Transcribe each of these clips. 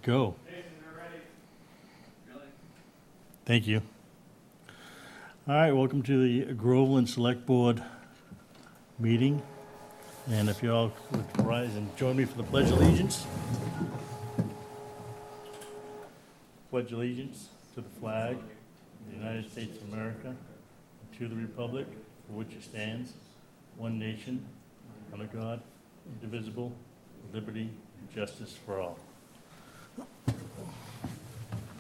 Go. Thank you. All right, welcome to the Groveland Select Board meeting. And if you all would rise and join me for the Pledge of Allegiance. Pledge allegiance to the flag of the United States of America, and to the republic for which it stands, one nation, under God, indivisible, with liberty and justice for all.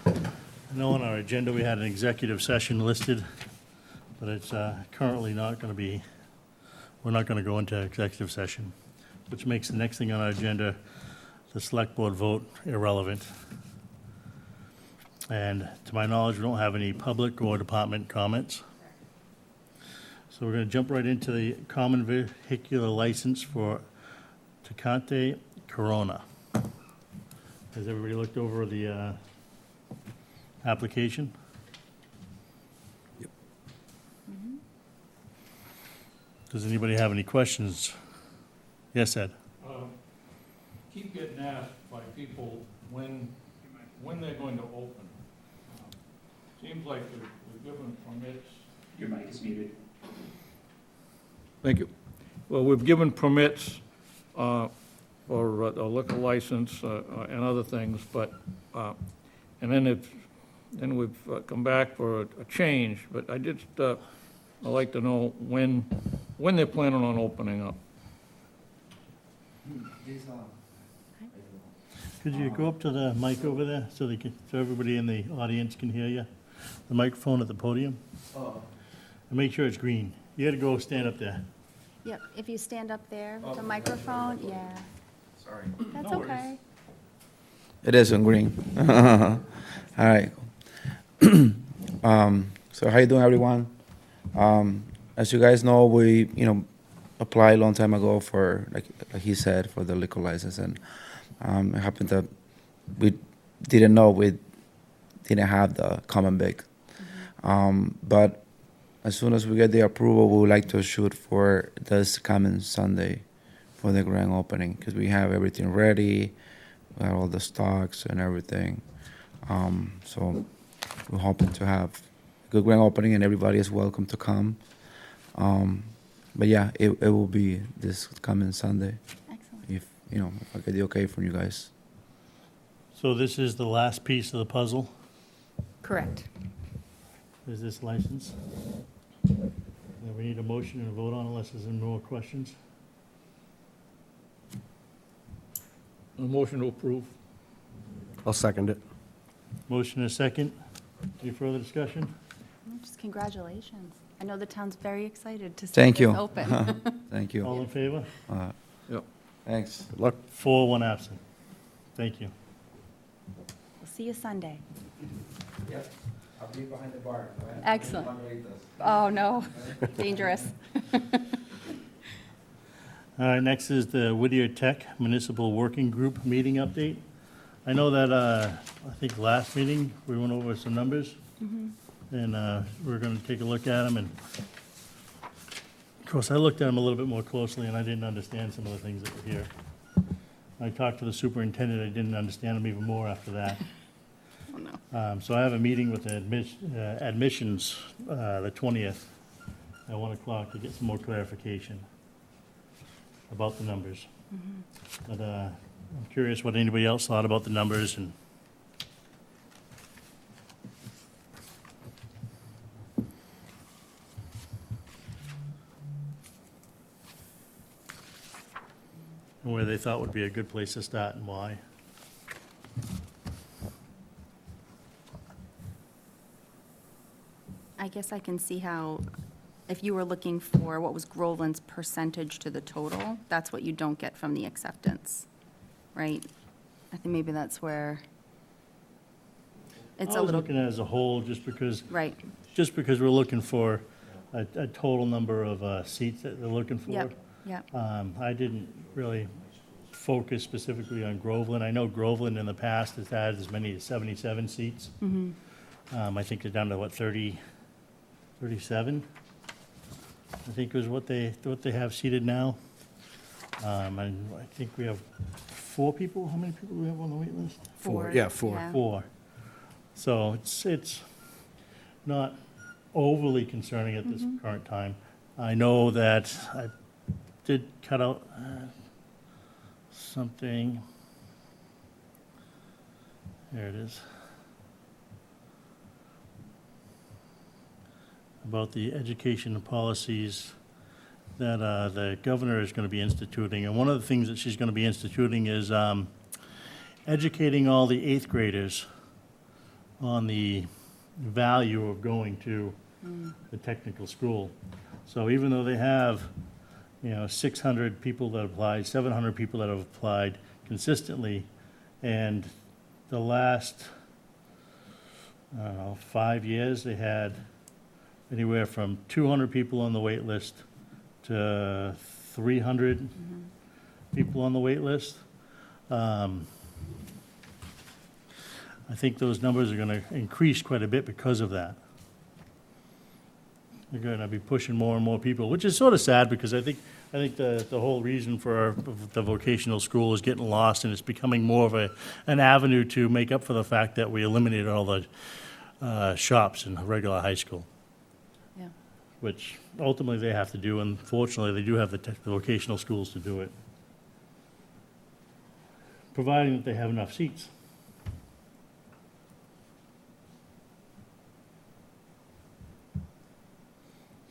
I know on our agenda we had an executive session listed, but it's currently not going to be, we're not going to go into executive session, which makes the next thing on our agenda, the select board vote, irrelevant. And to my knowledge, we don't have any public or department comments. So we're going to jump right into the common vehicular license for Tecate Corona. Has everybody looked over the application? Yep. Does anybody have any questions? Yes, Ed? Keep getting asked by people when they're going to open. Seems like we're given permits. Your mic is muted. Thank you. Well, we've given permits for a liquor license and other things, but, and then we've come back for a change, but I'd like to know when they're planning on opening up. Could you go up to the mic over there so everybody in the audience can hear you? The microphone at the podium? And make sure it's green. You gotta go stand up there. Yep, if you stand up there with the microphone, yeah. Sorry. That's No worries. okay. It is on green. All right. So how you doing, everyone? As you guys know, we applied a long time ago for, like he said, for the liquor license, and it happened that we didn't know we didn't have the common vic. But as soon as we get the approval, we would like to shoot for this coming Sunday for the grand opening, because we have everything ready, we have all the stocks and everything. So we're hoping to have a good grand opening, and everybody is welcome to come. But yeah, it will be this coming Sunday, Excellent. if I get the okay from you guys. So this is the last piece of the puzzle, Correct. is this license? And we need a motion and a vote on unless there's any more questions. A motion to approve. I'll second it. Motion and a second. Any further discussion? Well, just congratulations. I know the town's very excited to see Thank this you. open. Thank you. All in favor? Yep. Thanks. Good luck. 4, 1 absent. Thank you. We'll see you Sunday. Yep, I'll be behind the bar. Excellent. Oh, no, dangerous. All right, next is the Whittier Tech Municipal Working Group meeting update. I know that, I think last meeting, we went over some numbers, and we're going to take a look at them, and of course, I looked at them a little bit more closely, and I didn't understand some of the things that were here. I talked to the superintendent, I didn't understand them even more after that. Oh, no. So I have a meeting with the admissions, the 20th, at 1 o'clock to get some more clarification about the numbers. But I'm curious what anybody else thought about the numbers and. And where they thought would be a good place to start and why. I guess I can see how, if you were looking for what was Groveland's percentage to the total, that's what you don't get from the acceptance, right? I think maybe that's where it's I a was little, looking at it as a whole, just because right, we're looking for a total number of seats that they're looking for. Yep. Yep. I didn't really focus specifically on Groveland. I know Groveland in the past has had as many as 77 seats. I think they're down to, what, 37? I think was what they have seated now. And I think we have 4 people? How many people do we have on the wait list? Four, yeah, four. Yeah. 4. So it's not overly concerning at this current time. I know that I did cut out something. There it is. About the education policies that the governor is going to be instituting. And one of the things that she's going to be instituting is educating all the 8th graders on the value of going to the technical school. So even though they have, 600 people that applied, 700 people that have applied consistently, and the last, 5 years, they had anywhere from 200 people on the wait list to 300 people on the wait list. I think those numbers are going to increase quite a bit because of that. They're going to be pushing more and more people, which is sort of sad because I think the whole reason for the vocational school is getting lost, and it's becoming more of an avenue to make up for the fact that we eliminated all the shops in regular high school, Yeah. which ultimately they have to do, and fortunately they do have the vocational schools to do it, providing that they have enough seats.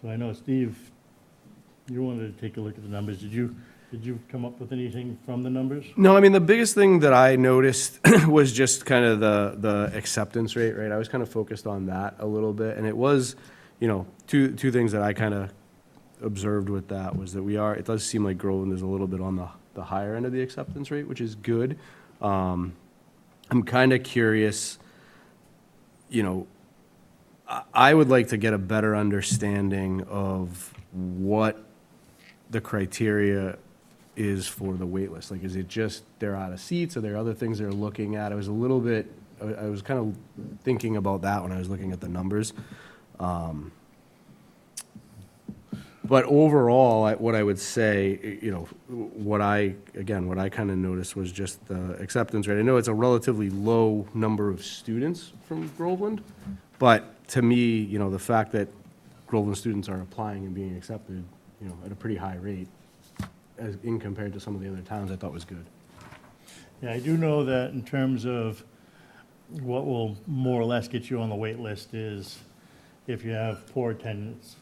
So I know, Steve, you wanted to take a look at the numbers. Did you come up with anything from the numbers? No, I mean, the biggest thing that I noticed was just kind of the acceptance rate, right? I was kind of focused on that a little bit, and it was, two things that I kind of observed with that was that it does seem like Groveland is a little bit on the higher end of the acceptance rate, which is good. I'm kind of curious, I would like to get a better understanding of what the criteria is for the wait list. Like, is it just they're out of seats? Are there other things they're looking at? I was kind of thinking about that when I was looking at the numbers. But overall, what I would say, what I kind of noticed was just the acceptance rate. I know it's a relatively low number of students from Groveland, but to me, the fact that Groveland students are applying and being accepted, at a pretty high rate, as in compared to some of the other towns, I thought was good. Yeah, I do know that in terms of what will more or less get you on the wait list is if you have poor attendance,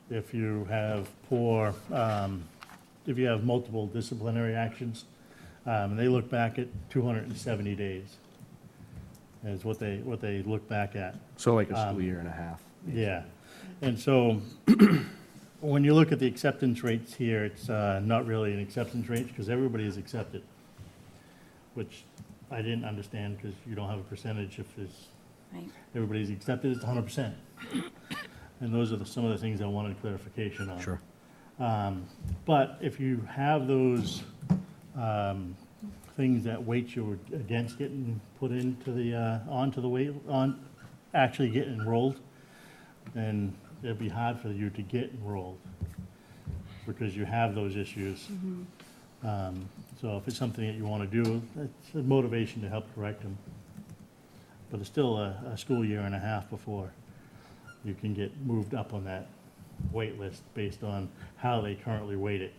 if you have if you have multiple disciplinary actions. They look back at 270 days is what they look back at. So like a school year and a half. Yeah, and so when you look at the acceptance rates here, it's not really an acceptance rate because everybody is accepted, which I didn't understand because you don't have a percentage if Right. everybody's accepted, it's 100%. And those are some of the things I wanted clarification on. Sure. But if you have those things that weight you against getting put into actually get enrolled, then it'd be hard for you to get enrolled because you have those issues. So if it's something that you want to do, it's a motivation to help correct them. But it's still a school year and a half before you can get moved up on that wait list based on how they currently weight it.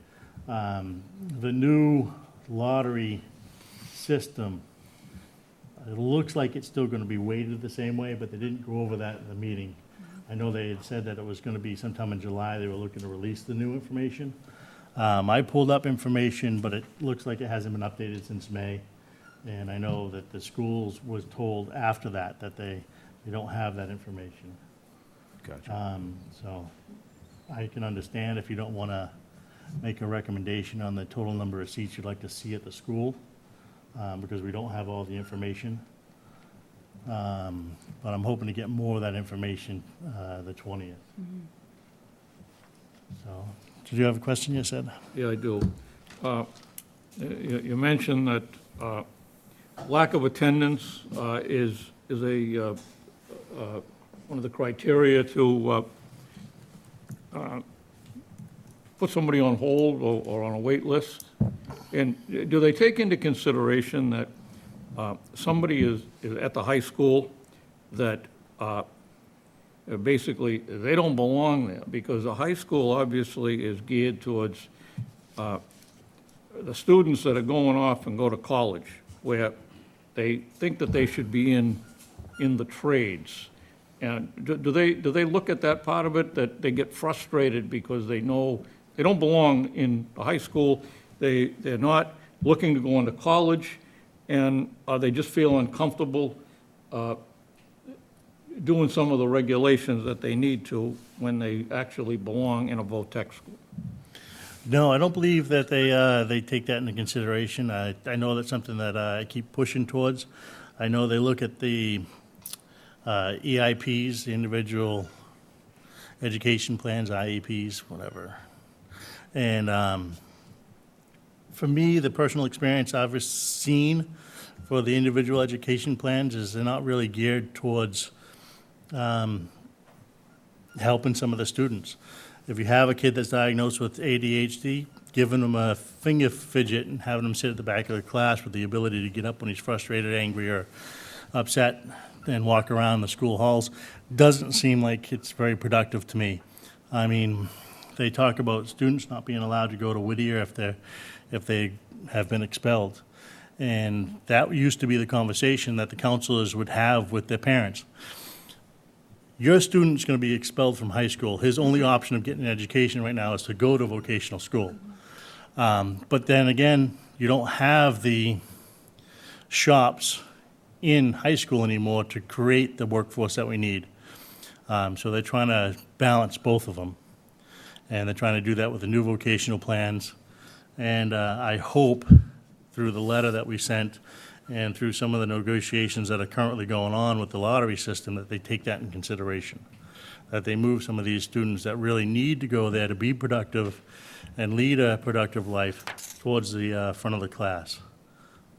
The new lottery system, it looks like it's still going to be weighted the same way, but they didn't go over that in the meeting. I know they had said that it was going to be sometime in July, they were looking to release the new information. I pulled up information, but it looks like it hasn't been updated since May. And I know that the schools was told after that they don't have that information. Gotcha. So I can understand if you don't want to make a recommendation on the total number of seats you'd like to see at the school, because we don't have all the information. But I'm hoping to get more of that information the 20th. So, did you have a question you said? Yeah, I do. You mentioned that lack of attendance is one of the criteria to put put somebody on hold or on a wait list? And do they take into consideration that somebody is at the high school that basically, they don't belong there? Because the high school obviously is geared towards the students that are going off and go to college, where they think that they should be in the trades. And do they look at that part of it, that they get frustrated because they know they don't belong in the high school, they're not looking to go into college, and they just feel uncomfortable doing some of the regulations that they need to when they actually belong in a VOTEC school? No, I don't believe that they take that into consideration. I know that's something that I keep pushing towards. I know they look at the EIPs, the individual education plans, IEPs, whatever. And for me, the personal experience I've seen for the individual education plans is they're not really geared towards helping some of the students. If you have a kid that's diagnosed with ADHD, giving them a finger fidget and having them sit at the back of the class with the ability to get up when he's frustrated, angry, or upset and walk around the school halls doesn't seem like it's very productive to me. I mean, they talk about students not being allowed to go to Whittier if they have been expelled. And that used to be the conversation that the counselors would have with their parents. Your student's going to be expelled from high school. His only option of getting an education right now is to go to vocational school. But then again, you don't have the shops in high school anymore to create the workforce that we need. So they're trying to balance both of them. And they're trying to do that with the new vocational plans. And I hope through the letter that we sent and through some of the negotiations that are currently going on with the lottery system, that they take that in consideration. That they move some of these students that really need to go there to be productive and lead a productive life towards the front of the class.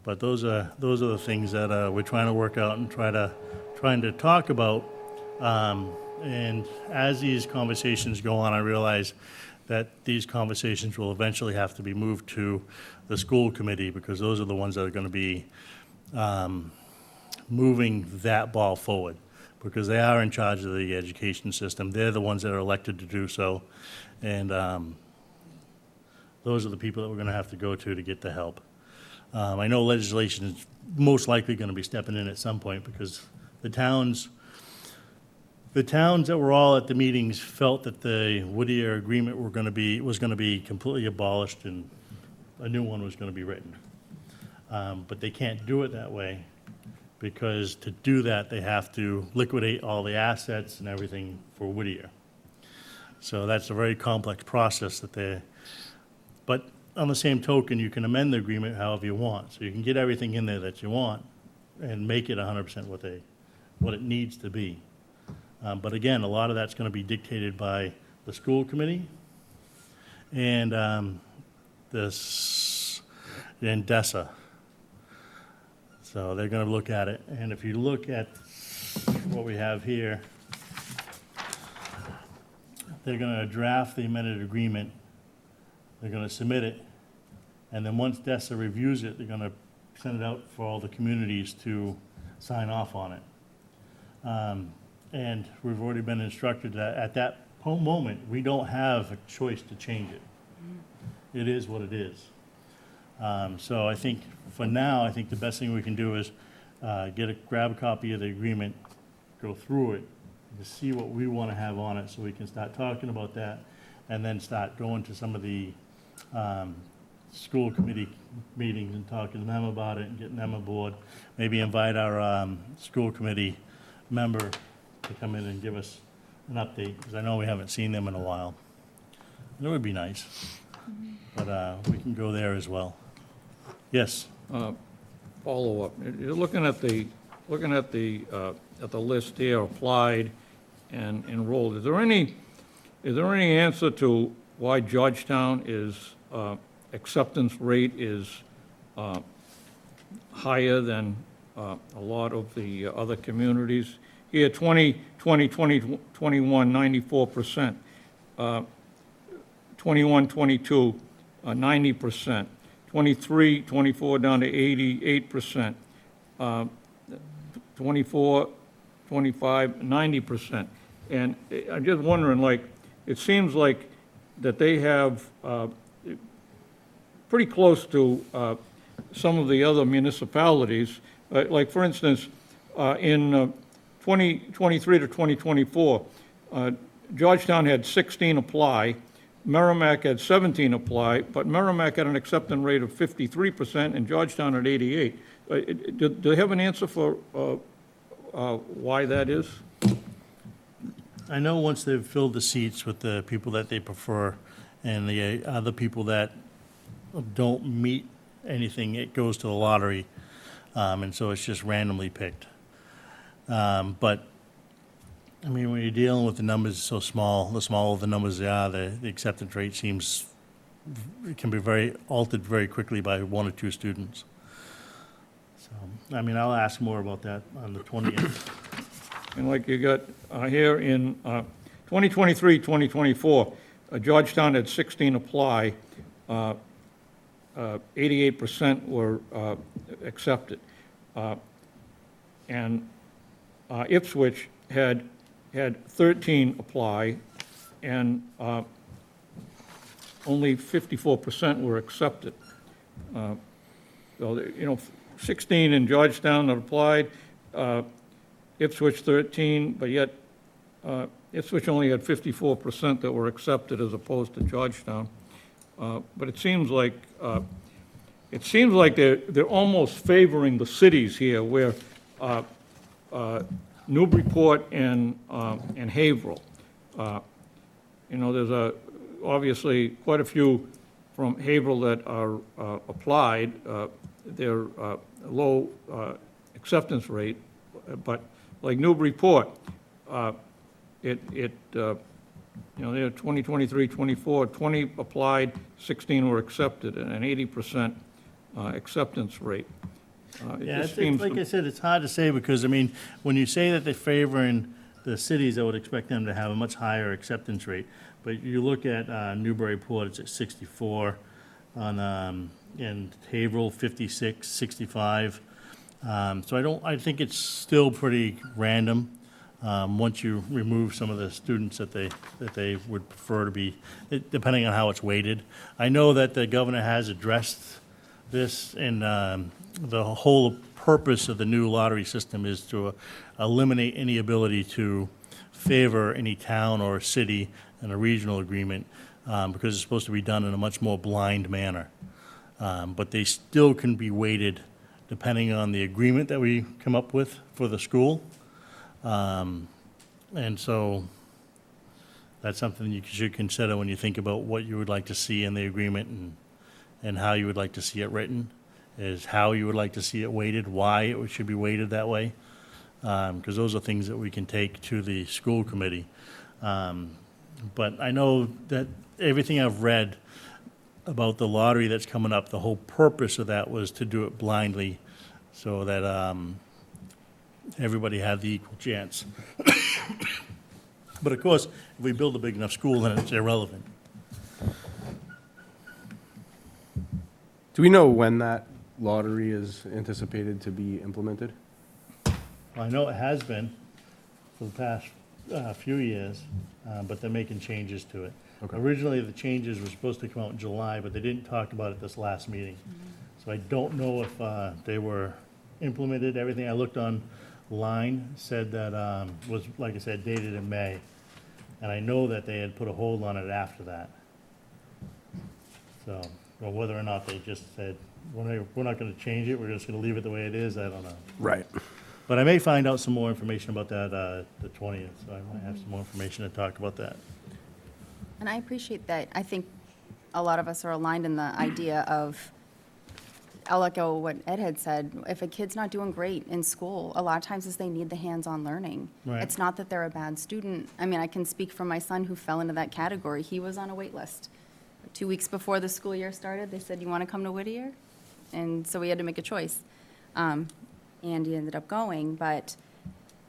But those are the things that we're trying to work out and trying to talk about. And as these conversations go on, I realize that these conversations will eventually have to be moved to the school committee, because those are the ones that are going to be moving that ball forward, because they are in charge of the education system. They're the ones that are elected to do so. And those are the people that we're going to have to go to get the help. I know legislation is most likely going to be stepping in at some point, because the towns that were all at the meetings felt that the Whittier agreement was going to be completely abolished and a new one was going to be written. But they can't do it that way, because to do that, they have to liquidate all the assets and everything for Whittier. So that's a very complex process but on the same token, you can amend the agreement however you want. So you can get everything in there that you want and make it 100% what it needs to be. But again, a lot of that's going to be dictated by the school committee and DESA. So they're going to look at it. And if you look at what we have here, they're going to draft the amended agreement. They're going to submit it. And then once DESA reviews it, they're going to send it out for all the communities to sign off on it. And we've already been instructed that at that moment, we don't have a choice to change it. It is what it is. So I think for now, I think the best thing we can do is grab a copy of the agreement, go through it, to see what we want to have on it, so we can start talking about that, and then start going to some of the school committee meetings and talking to them about it and getting them aboard. Maybe invite our school committee member to come in and give us an update, because I know we haven't seen them in a while. That would be nice. But we can go there as well. Yes? Follow-up. You're looking at the list here, applied and enrolled. Is there any answer to why Georgetown is acceptance rate is higher than a lot of the other communities? Here, 2020, 2021, 94%. 21, 22, 90%. 23, 24 down to 88%. 24, 25, 90%. And I'm just wondering, like, it seems like that they have pretty close to some of the other municipalities. Like, for instance, in 2023 to 2024, Georgetown had 16 apply, Merrimack had 17 apply, but Merrimack had an acceptance rate of 53% and Georgetown at 88. Do they have an answer for why that is? I know once they've filled the seats with the people that they prefer and the other people that don't meet anything, it goes to the lottery. And so it's just randomly picked. But, I mean, when you're dealing with the numbers so small, the smaller the numbers they are, the acceptance rate seems, it can be very altered very quickly by one or two students. So, I mean, I'll ask more about that on the 20th. And like you got here in 2023, 2024, Georgetown had 16 apply, 88% were accepted. And Ipswich had 13 apply, and only 54% were accepted. So, 16 in Georgetown that applied, Ipswich 13, but yet Ipswich only had 54% that were accepted as opposed to Georgetown. But it seems like they're almost favoring the cities here, where Newburyport and Haverhill. There's obviously quite a few from Haverhill that are applied. Their low acceptance rate, but like Newburyport, they're 2023, 24, 20 applied, 16 were accepted, and an 80% acceptance rate. It Yeah, just it's seems like to- I said, it's hard to say because, I mean, when you say that they're favoring the cities, I would expect them to have a much higher acceptance rate. But you look at Newburyport, it's at 64, and Haverhill, 56, 65. So I think it's still pretty random, once you remove some of the students that they would prefer to be, depending on how it's weighted. I know that the governor has addressed this, and the whole purpose of the new lottery system is to eliminate any ability to favor any town or city in a regional agreement, because it's supposed to be done in a much more blind manner. But they still can be weighted depending on the agreement that we come up with for the school. And so that's something you should consider when you think about what you would like to see in the agreement and how you would like to see it written, is how you would like to see it weighted, why it should be weighted that way. Because those are things that we can take to the school committee. But I know that everything I've read about the lottery that's coming up, the whole purpose of that was to do it blindly so that everybody had the equal chance. But of course, if we build a big enough school, then it's irrelevant. Do we know when that lottery is anticipated to be implemented? I know it has been for the past few years, but they're making changes to it. Okay. Originally, the changes were supposed to come out in July, but they didn't talk about it this last meeting. So I don't know if they were implemented. Everything I looked online said that was, like I said, dated in May. And I know that they had put a hold on it after that. So, well, whether or not they just said, we're not going to change it, we're just going to leave it the way it is, I don't know. Right. But I may find out some more information about that the 20th, so I might have some more information to talk about that. And I appreciate that. I think a lot of us are aligned in the idea of, I'll echo what Ed had said, if a kid's not doing great in school, a lot of times is they need the hands-on learning. Right. It's not that they're a bad student. I mean, I can speak for my son who fell into that category. He was on a wait list. 2 weeks before the school year started, they said, you want to come to Whittier? And so we had to make a choice. And he ended up going, but,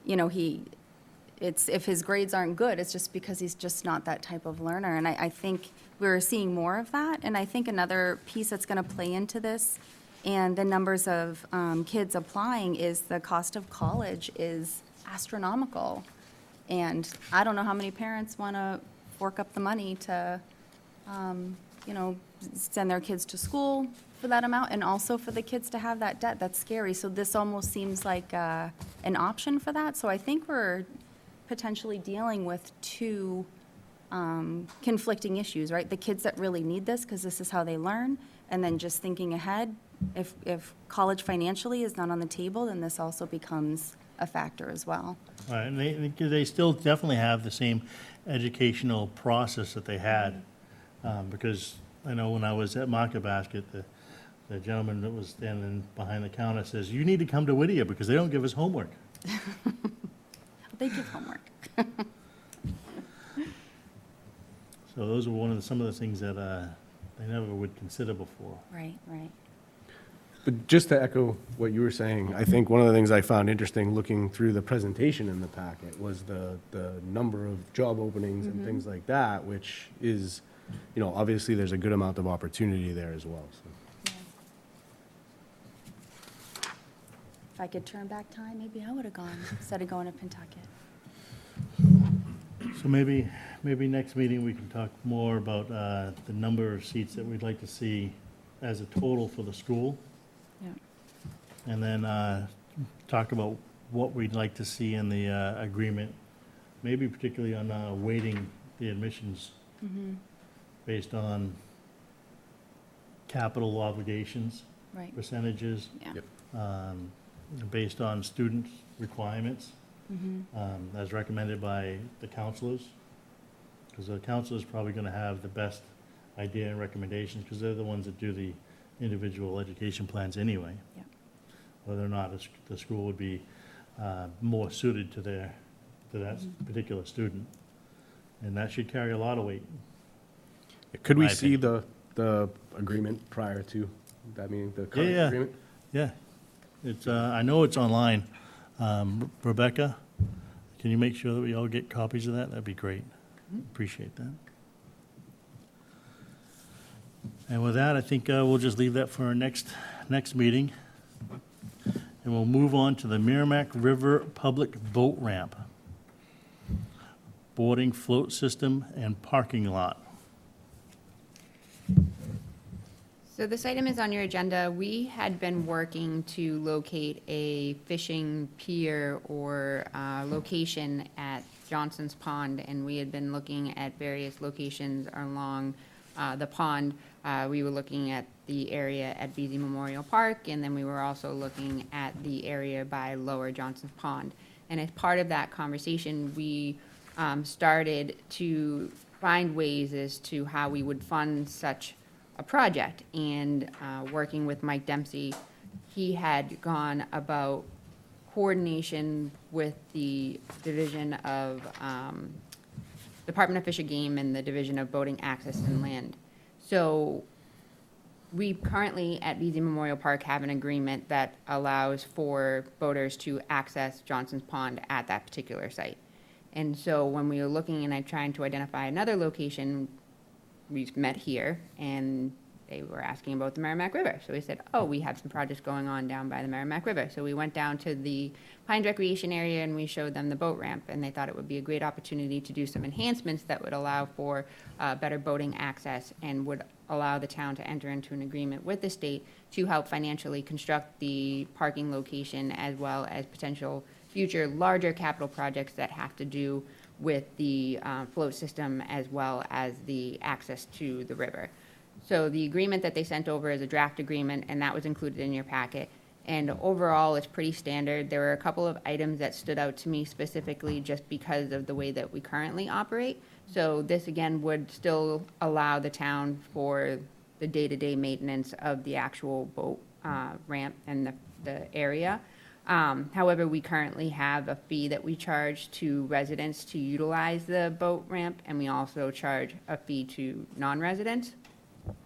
it it's, if his grades aren't good, it's just because he's just not that type of learner. And I think we're seeing more of that. And I think another piece that's going to play into this and the numbers of kids applying is the cost of college is astronomical. And I don't know how many parents want to fork up the money to, you know, send their kids to school for that amount, and also for the kids to have that debt. That's scary. So this almost seems like an option for that. So I think we're potentially dealing with two conflicting issues, right? The kids that really need this, because this is how they learn, and then just thinking ahead, if college financially is not on the table, then this also becomes a factor as well. Right, and they still definitely have the same educational process that they had, because I know when I was at Market Basket, the gentleman that was standing behind the counter says, "You need to come to Whittier because they don't give us homework." They give homework. So those were some of the things that they never would consider before. Right, right. But just to echo what you were saying, I think one of the things I found interesting looking through the presentation in the packet was the number of job openings and things like that, which is, you know, obviously there's a good amount of opportunity there as well, so. If I could turn back time, maybe I would have gone instead of going to Pentucket. So maybe next meeting, we can talk more about the number of seats that we'd like to see as a total for the school. Yeah. And then talk about what we'd like to see in the agreement, maybe particularly on weighting the admissions based on capital obligations, Right. percentages, Yeah. Yep. based on student requirements, as recommended by the counselors. Because the counselor's probably going to have the best idea and recommendations, because they're the ones that do the individual education plans anyway. Yeah. Whether or not the school would be more suited to that particular student. And that should carry a lot of weight. Could we My see the agreement prior to that meeting, the current Yeah. agreement? Yeah, it's, I know it's online. Rebecca, can you make sure that we all get copies of that? That'd be great. Appreciate that. And with that, I think we'll just leave that for our next meeting. And we'll move on to the Merrimack River Public Boat Ramp, boarding float system, and parking lot. So this item is on your agenda. We had been working to locate a fishing pier or location at Johnson's Pond, and we had been looking at various locations along the pond. We were looking at the area at Beasley Memorial Park, and then we were also looking at the area by Lower Johnson's Pond. And as part of that conversation, we started to find ways as to how we would fund such a project. And working with Mike Dempsey, he had gone about coordination with the Division of Department of Fish and Game and the Division of Boating Access and Land. So we currently at Beasley Memorial Park have an agreement that allows for boaters to access Johnson's Pond at that particular site. And so when we were looking and trying to identify another location, we met here, and they were asking about the Merrimack River. So we said, oh, we have some projects going on down by the Merrimack River. So we went down to the Pines Recreation Area, and we showed them the boat ramp, and they thought it would be a great opportunity to do some enhancements that would allow for better boating access and would allow the town to enter into an agreement with the state to help financially construct the parking location, as well as potential future larger capital projects that have to do with the float system as well as the access to the river. So the agreement that they sent over is a draft agreement, and that was included in your packet. And overall, it's pretty standard. There were a couple of items that stood out to me specifically just because of the way that we currently operate. So this, again, would still allow the town for the day-to-day maintenance of the actual boat ramp and the area. However, we currently have a fee that we charge to residents to utilize the boat ramp, and we also charge a fee to non-residents.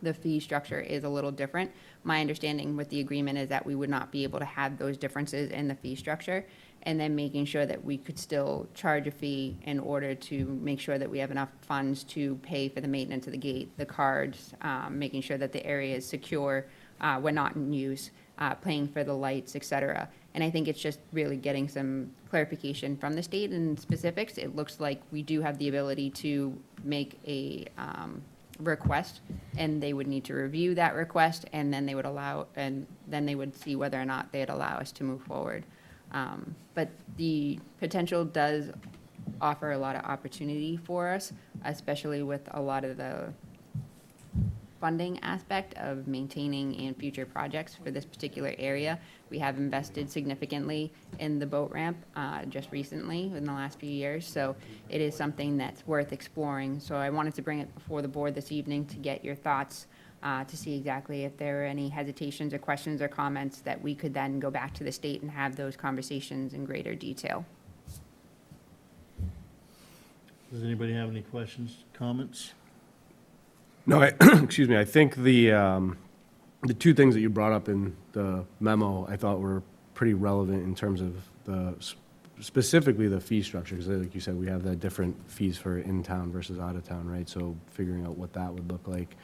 The fee structure is a little different, my understanding with the agreement is that we would not be able to have those differences in the fee structure, and then making sure that we could still charge a fee in order to make sure that we have enough funds to pay for the maintenance of the gate, the cards, making sure that the area is secure when not in use, paying for the lights, et cetera. And I think it's just really getting some clarification from the state and specifics. It looks like we do have the ability to make a request, and they would need to review that request, and then they would see whether or not they'd allow us to move forward. But the potential does offer a lot of opportunity for us, especially with a lot of the funding aspect of maintaining and future projects for this particular area. We have invested significantly in the boat ramp just recently, in the last few years, so it is something that's worth exploring. So I wanted to bring it before the board this evening to get your thoughts, to see exactly if there are any hesitations or questions or comments that we could then go back to the state and have those conversations in greater detail. Does anybody have any questions, comments? No, excuse me, I think the two things that you brought up in the memo, I thought were pretty relevant in terms of specifically the fee structure, because like you said, we have the different fees for in-town versus out-of-town, right? So figuring out what that would look like.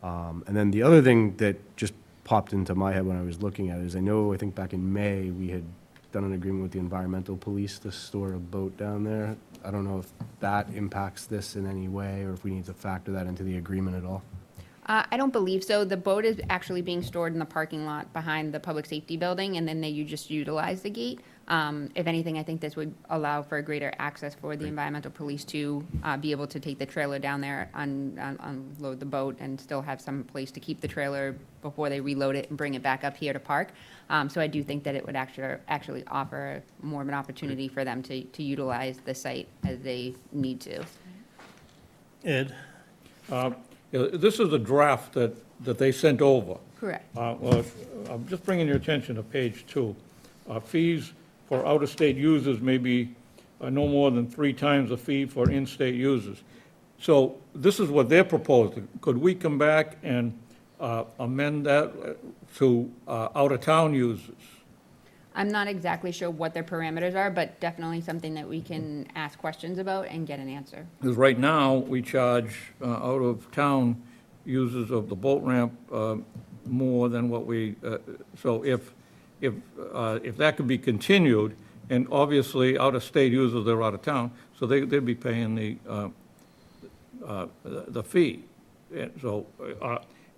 And then the other thing that just popped into my head when I was looking at it is I think back in May, we had done an agreement with the environmental police to store a boat down there. I don't know if that impacts this in any way, or if we need to factor that into the agreement at all. I don't believe so. The boat is actually being stored in the parking lot behind the public safety building, and then you just utilize the gate. If anything, I think this would allow for greater access for the environmental police to be able to take the trailer down there, unload the boat, and still have some place to keep the trailer before they reload it and bring it back up here to park. So I do think that it would actually offer more of an opportunity for them to utilize the site as they need to. Ed? This is a draft that they sent over. Correct. Well, I'm just bringing your attention to page 2. Fees for out-of-state users may be no more than 3 times the fee for in-state users. So this is what they're proposing. Could we come back and amend that to out-of-town users? I'm not exactly sure what their parameters are, but definitely something that we can ask questions about and get an answer. Because right now, we charge out-of-town users of the boat ramp more than what we, so if that could be continued, and obviously out-of-state users, they're out of town, so they'd be paying the fee. And so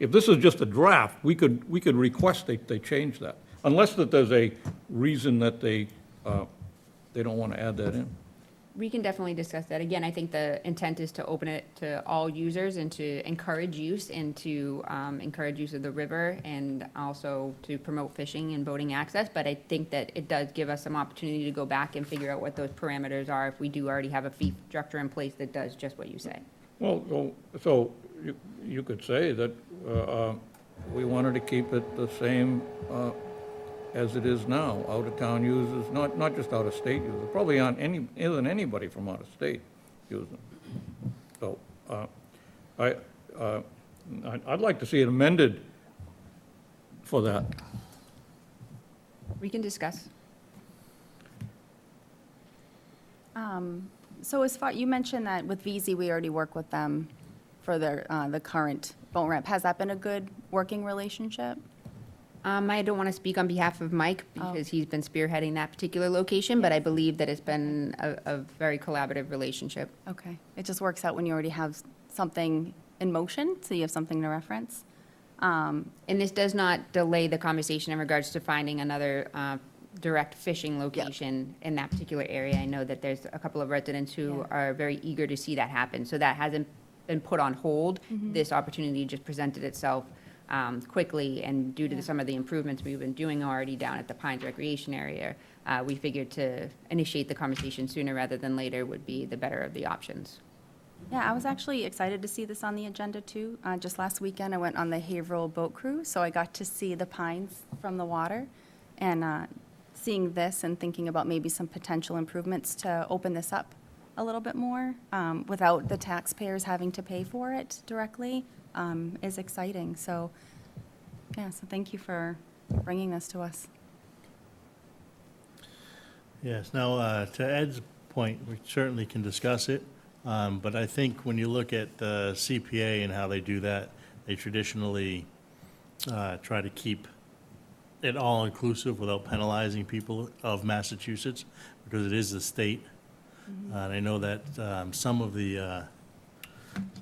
if this is just a draft, we could request they change that, unless that there's a reason that they don't want to add that in. We can definitely discuss that. Again, I think the intent is to open it to all users and to encourage use and to encourage use of the river and also to promote fishing and boating access. But I think that it does give us some opportunity to go back and figure out what those parameters are if we do already have a fee structure in place that does just what you say. Well, so you could say that we wanted to keep it the same as it is now, out-of-town users, not just out-of-state users, probably isn't anybody from out-of-state using. So I'd like to see it amended for that. We can discuss. So as far, you mentioned that with VZ, we already work with them for the current boat ramp. Has that been a good working relationship? I don't want to speak on behalf of Mike because he's been spearheading that particular location, but I believe that it's been a very collaborative relationship. Okay. It just works out when you already have something in motion, so you have something to reference. And this does not delay the conversation in regards to finding another direct fishing location in that particular area. I know that there's a couple of residents who are very eager to see that happen, so that hasn't been put on hold. This opportunity just presented itself quickly, and due to some of the improvements we've been doing already down at the Pines Recreation Area, we figured to initiate the conversation sooner rather than later would be the better of the options. Yeah, I was actually excited to see this on the agenda too. Just last weekend, I went on the Haverhill boat cruise, so I got to see the pines from the water. And seeing this and thinking about maybe some potential improvements to open this up a little bit more without the taxpayers having to pay for it directly is exciting. So Yeah, so thank you for bringing this to us. Yes, now, to Ed's point, we certainly can discuss it, but I think when you look at the CPA and how they do that, they traditionally try to keep it all-inclusive without penalizing people of Massachusetts, because it is the state. And I know that some of the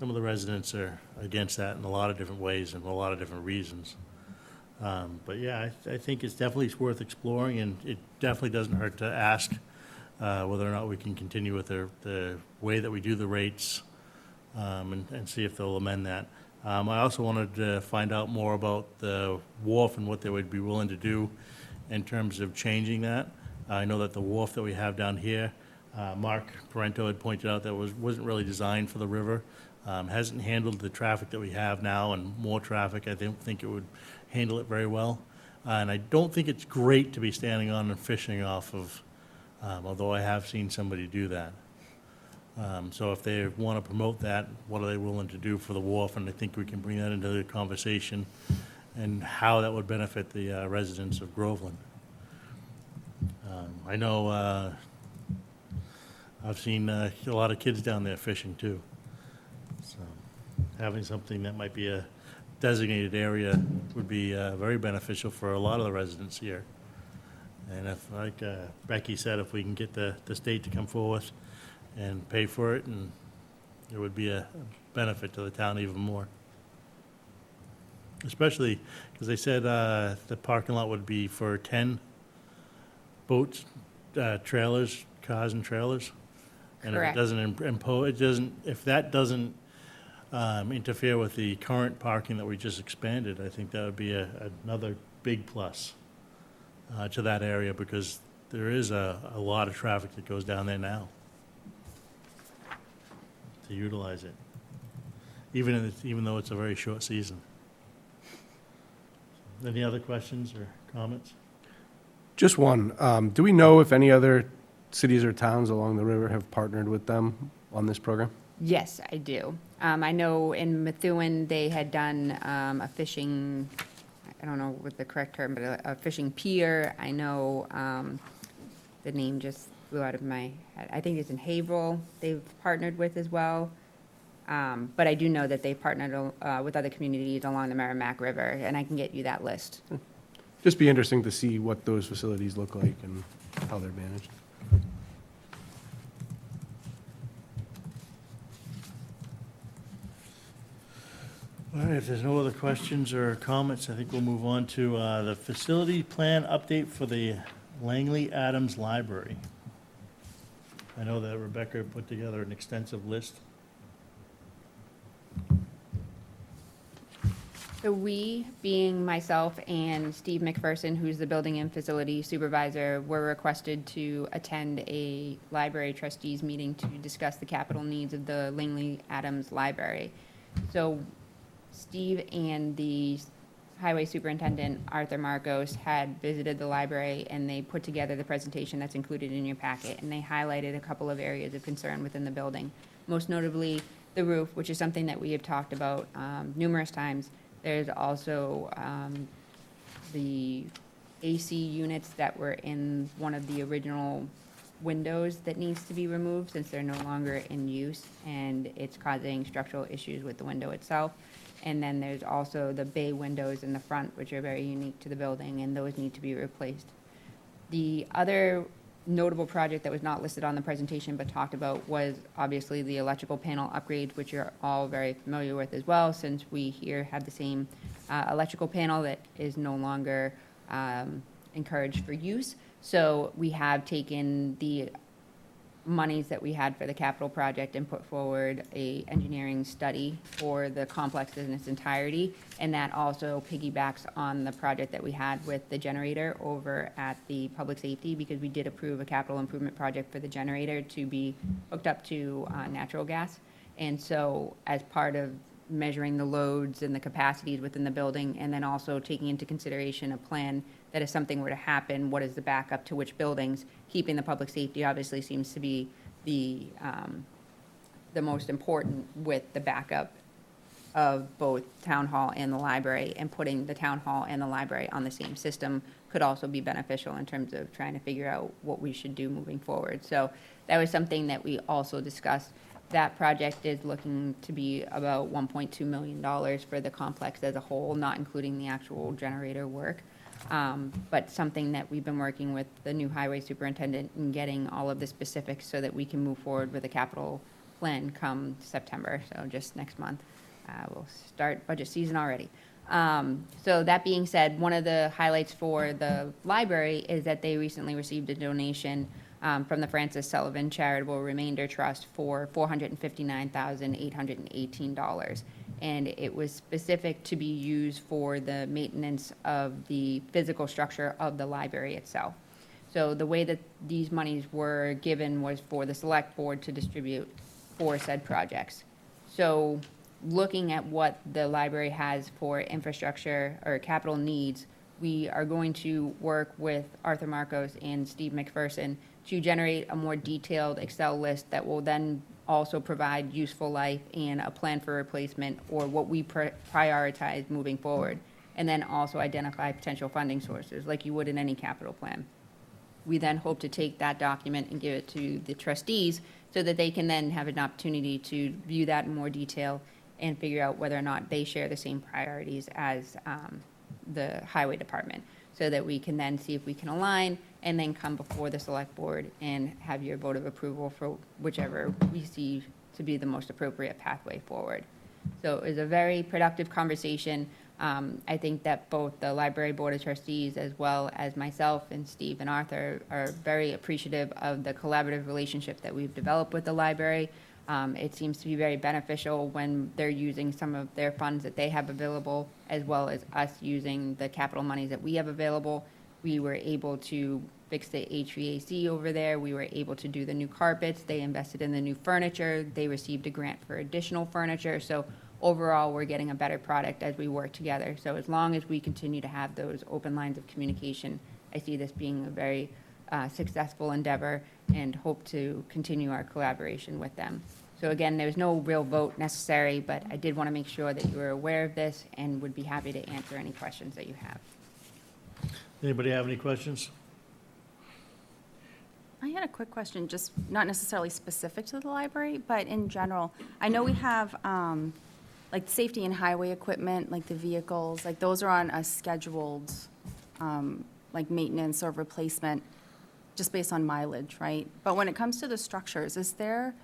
residents are against that in a lot of different ways and for a lot of different reasons. But yeah, I think it's definitely worth exploring, and it definitely doesn't hurt to ask whether or not we can continue with the way that we do the rates, and see if they'll amend that. I also wanted to find out more about the wharf and what they would be willing to do in terms of changing that. I know that the wharf that we have down here, Mark Parento had pointed out that wasn't really designed for the river. Hasn't handled the traffic that we have now, and more traffic. I don't think it would handle it very well. And I don't think it's great to be standing on and fishing off of, although I have seen somebody do that. So if they want to promote that, what are they willing to do for the wharf? And I think we can bring that into the conversation and how that would benefit the residents of Groveland. I know I've seen a lot of kids down there fishing too. So having something that might be a designated area would be very beneficial for a lot of the residents here. And if, like Becky said, if we can get the state to come forward and pay for it, and it would be a benefit to the town even more. Especially because they said the parking lot would be for 10 boats, trailers, cars and trailers. And if it Correct. doesn't if that doesn't interfere with the current parking that we just expanded, I think that would be another big plus to that area, because there is a lot of traffic that goes down there now to utilize it, even though it's a very short season. Any other questions or comments? Just one. Do we know if any other cities or towns along the river have partnered with them on this program? Yes, I do. I know in Methuen, they had done a fishing, I don't know what the correct term, but a fishing pier. I know the name just flew out of my head. I think it's in Haverhill they've partnered with as well. But I do know that they've partnered with other communities along the Merrimack River, and I can get you that list. Just be interesting to see what those facilities look like and how they're managed. All right, if there's no other questions or comments, I think we'll move on to the facility plan update for the Langley Adams Library. I know that Rebecca put together an extensive list. So we, being myself and Steve McPherson, who's the building and facility supervisor, were requested to attend a library trustees meeting to discuss the capital needs of the Langley Adams Library. So Steve and the highway superintendent, Arthur Marcos, had visited the library, and they put together the presentation that's included in your packet, and they highlighted a couple of areas of concern within the building, most notably the roof, which is something that we have talked about numerous times. There's also the AC units that were in one of the original windows that needs to be removed since they're no longer in use, and it's causing structural issues with the window itself. And then there's also the bay windows in the front, which are very unique to the building, and those need to be replaced. The other notable project that was not listed on the presentation but talked about was obviously the electrical panel upgrades, which you're all very familiar with as well, since we here have the same electrical panel that is no longer encouraged for use. So we have taken the monies that we had for the capital project and put forward a engineering study for the complex in its entirety, and that also piggybacks on the project that we had with the generator over at the public safety, because we did approve a capital improvement project for the generator to be hooked up to natural gas. And so as part of measuring the loads and the capacities within the building, and then also taking into consideration a plan that if something were to happen, what is the backup to which buildings? Keeping the public safety obviously seems to be the most important with the backup of both town hall and the library, and putting the town hall and the library on the same system could also be beneficial in terms of trying to figure out what we should do moving forward. So that was something that we also discussed. That project is looking to be about $1.2 million for the complex as a whole, not including the actual generator work. But something that we've been working with the new highway superintendent and getting all of the specifics so that we can move forward with a capital plan come September, so just next month. We'll start budget season already. So that being said, one of the highlights for the library is that they recently received a donation from the Francis Sullivan Charitable Remainder Trust for $459,818. And it was specific to be used for the maintenance of the physical structure of the library itself. So the way that these monies were given was for the select board to distribute for said projects. So looking at what the library has for infrastructure or capital needs, we are going to work with Arthur Marcos and Steve McPherson to generate a more detailed Excel list that will then also provide useful life and a plan for replacement, or what we prioritize moving forward, and then also identify potential funding sources like you would in any capital plan. We then hope to take that document and give it to the trustees so that they can then have an opportunity to view that in more detail and figure out whether or not they share the same priorities as the highway department, so that we can then see if we can align and then come before the select board and have your vote of approval for whichever we see to be the most appropriate pathway forward. So it was a very productive conversation. I think that both the library board of trustees, as well as myself and Steve and Arthur, are very appreciative of the collaborative relationship that we've developed with the library. It seems to be very beneficial when they're using some of their funds that they have available, as well as us using the capital monies that we have available. We were able to fix the HVAC over there. We were able to do the new carpets. They invested in the new furniture. They received a grant for additional furniture. So overall, we're getting a better product as we work together. So as long as we continue to have those open lines of communication, I see this being a very successful endeavor and hope to continue our collaboration with them. So again, there's no real vote necessary, but I did want to make sure that you were aware of this and would be happy to answer any questions that you have. Anybody have any questions? I had a quick question, just not necessarily specific to the library, but in general. I know we have, like, safety and highway equipment, like the vehicles, like, those are on a scheduled, like, maintenance or replacement, just based on mileage, right? But when it comes to the structures, is there,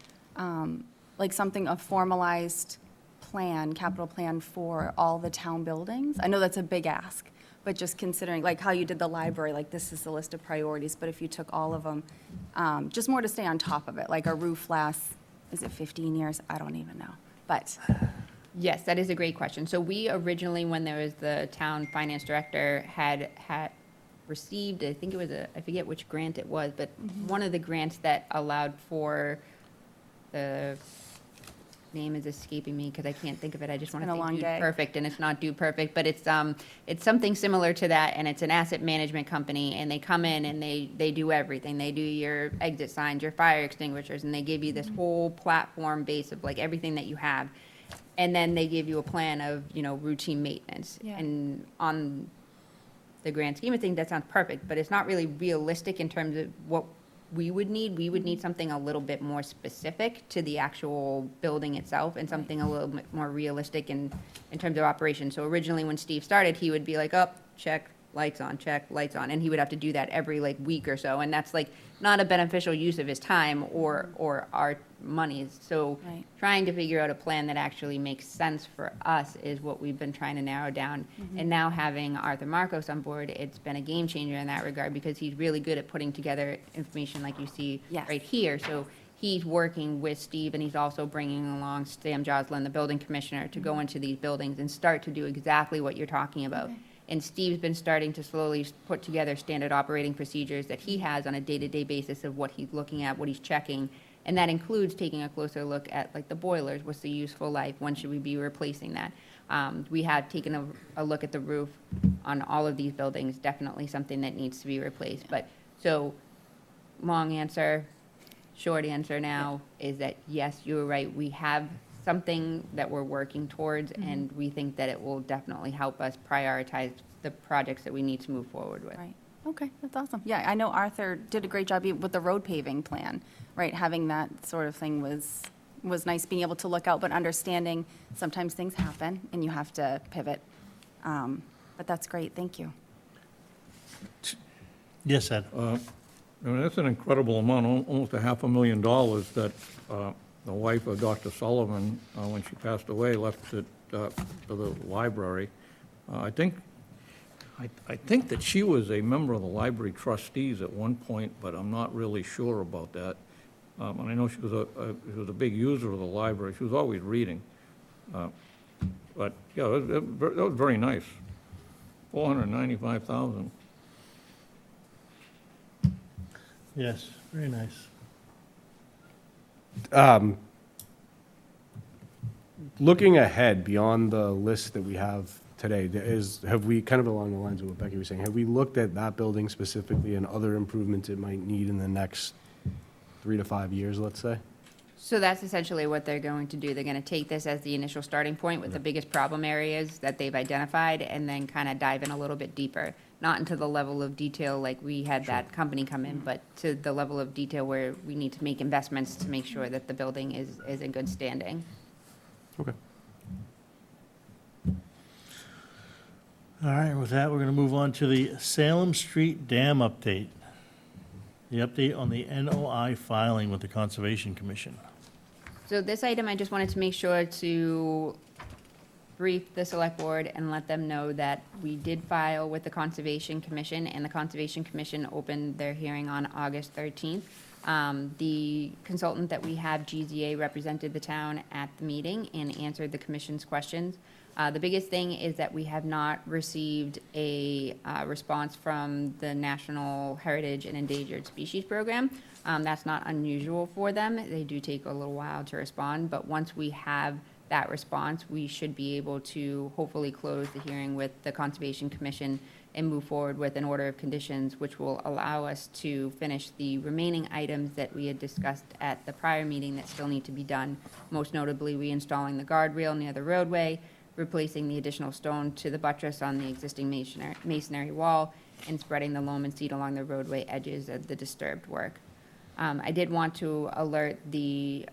like, something, a formalized plan, capital plan for all the town buildings? I know that's a big ask, but just considering, like, how you did the library, like, this is the list of priorities, but if you took all of them, just more to stay on top of it, like a roof lasts, is it 15 years? I don't even know, but. Yes, that is a great question. So we originally, when there was the town finance director, had received, I think it was I forget which grant it was, but one of the grants that allowed for, the name is escaping me because I can't think of it. I just want been to a long say Do day. Perfect, and it's not Do Perfect, but it's something similar to that, and it's an asset management company, and they come in and they do everything. They do your exit signs, your fire extinguishers, and they give you this whole platform base of like everything that you have. And then they give you a plan of, routine maintenance. Yeah. And on the grand scheme of things, that sounds perfect, but it's not really realistic in terms of what we would need. We would need something a little bit more specific to the actual building itself, and something a little bit more realistic in terms of operation. So originally, when Steve started, he would be like, oh, check, lights on, check, lights on. And he would have to do that every week or so. And that's not a beneficial use of his time or our monies. So Right. trying to figure out a plan that actually makes sense for us is what we've been trying to narrow down. And now having Arthur Marcos on board, it's been a game changer in that regard, because he's really good at putting together information like you see Yes. right here. So he's working with Steve, and he's also bringing along Sam Joslin, the building commissioner, to go into these buildings and start to do exactly what you're talking about. Okay. And Steve's been starting to slowly put together standard operating procedures that he has on a day-to-day basis of what he's looking at, what he's checking. And that includes taking a closer look at the boilers. What's the useful life? When should we be replacing that? We have taken a look at the roof on all of these buildings, definitely something that needs to be replaced. But, so, long answer, short answer now is that, yes, you were right. We have something that we're working towards, and we think that it will definitely help us prioritize the projects that we need to move forward with. Right, okay, that's awesome. Yeah, I know Arthur did a great job with the road paving plan, right? Having that sort of thing was nice, being able to look out, but understanding sometimes things happen and you have to pivot. But that's great, thank you. Yes, Ed? I mean, that's an incredible amount, almost $500,000 that the wife of Dr. Sullivan, when she passed away, left it to the library. I think that she was a member of the library trustees at one point, but I'm not really sure about that. And I know she was a big user of the library. She was always reading. But, yeah, that was very nice. $495,000. Yes, very nice. Looking ahead beyond the list that we have today, have we, kind of along the lines of what Becky was saying, have we looked at that building specifically and other improvements it might need in the next 3 to 5 years, let's say? So that's essentially what they're going to do. They're going to take this as the initial starting point with the biggest problem areas that they've identified, and then kind of dive in a little bit deeper. Not into the level of detail like we had that company come in, but to the level of detail where we need to make investments to make sure that the building is in good standing. Okay. All right, with that, we're going to move on to the Salem Street Dam update. The update on the NOI filing with the Conservation Commission. So this item, I just wanted to make sure to brief the select board and let them know that we did file with the Conservation Commission, and the Conservation Commission opened their hearing on August 13th. The consultant that we have, GZA, represented the town at the meeting and answered the commission's questions. The biggest thing is that we have not received a response from the National Heritage and Endangered Species Program. That's not unusual for them. They do take a little while to respond, but once we have that response, we should be able to hopefully close the hearing with the Conservation Commission and move forward with an order of conditions, which will allow us to finish the remaining items that we had discussed at the prior meeting that still need to be done. Most notably, reinstalling the guardrail near the roadway, replacing the additional stone to the buttress on the existing masonry wall, and spreading the loam and seed along the roadway edges of the disturbed work. I did want to alert the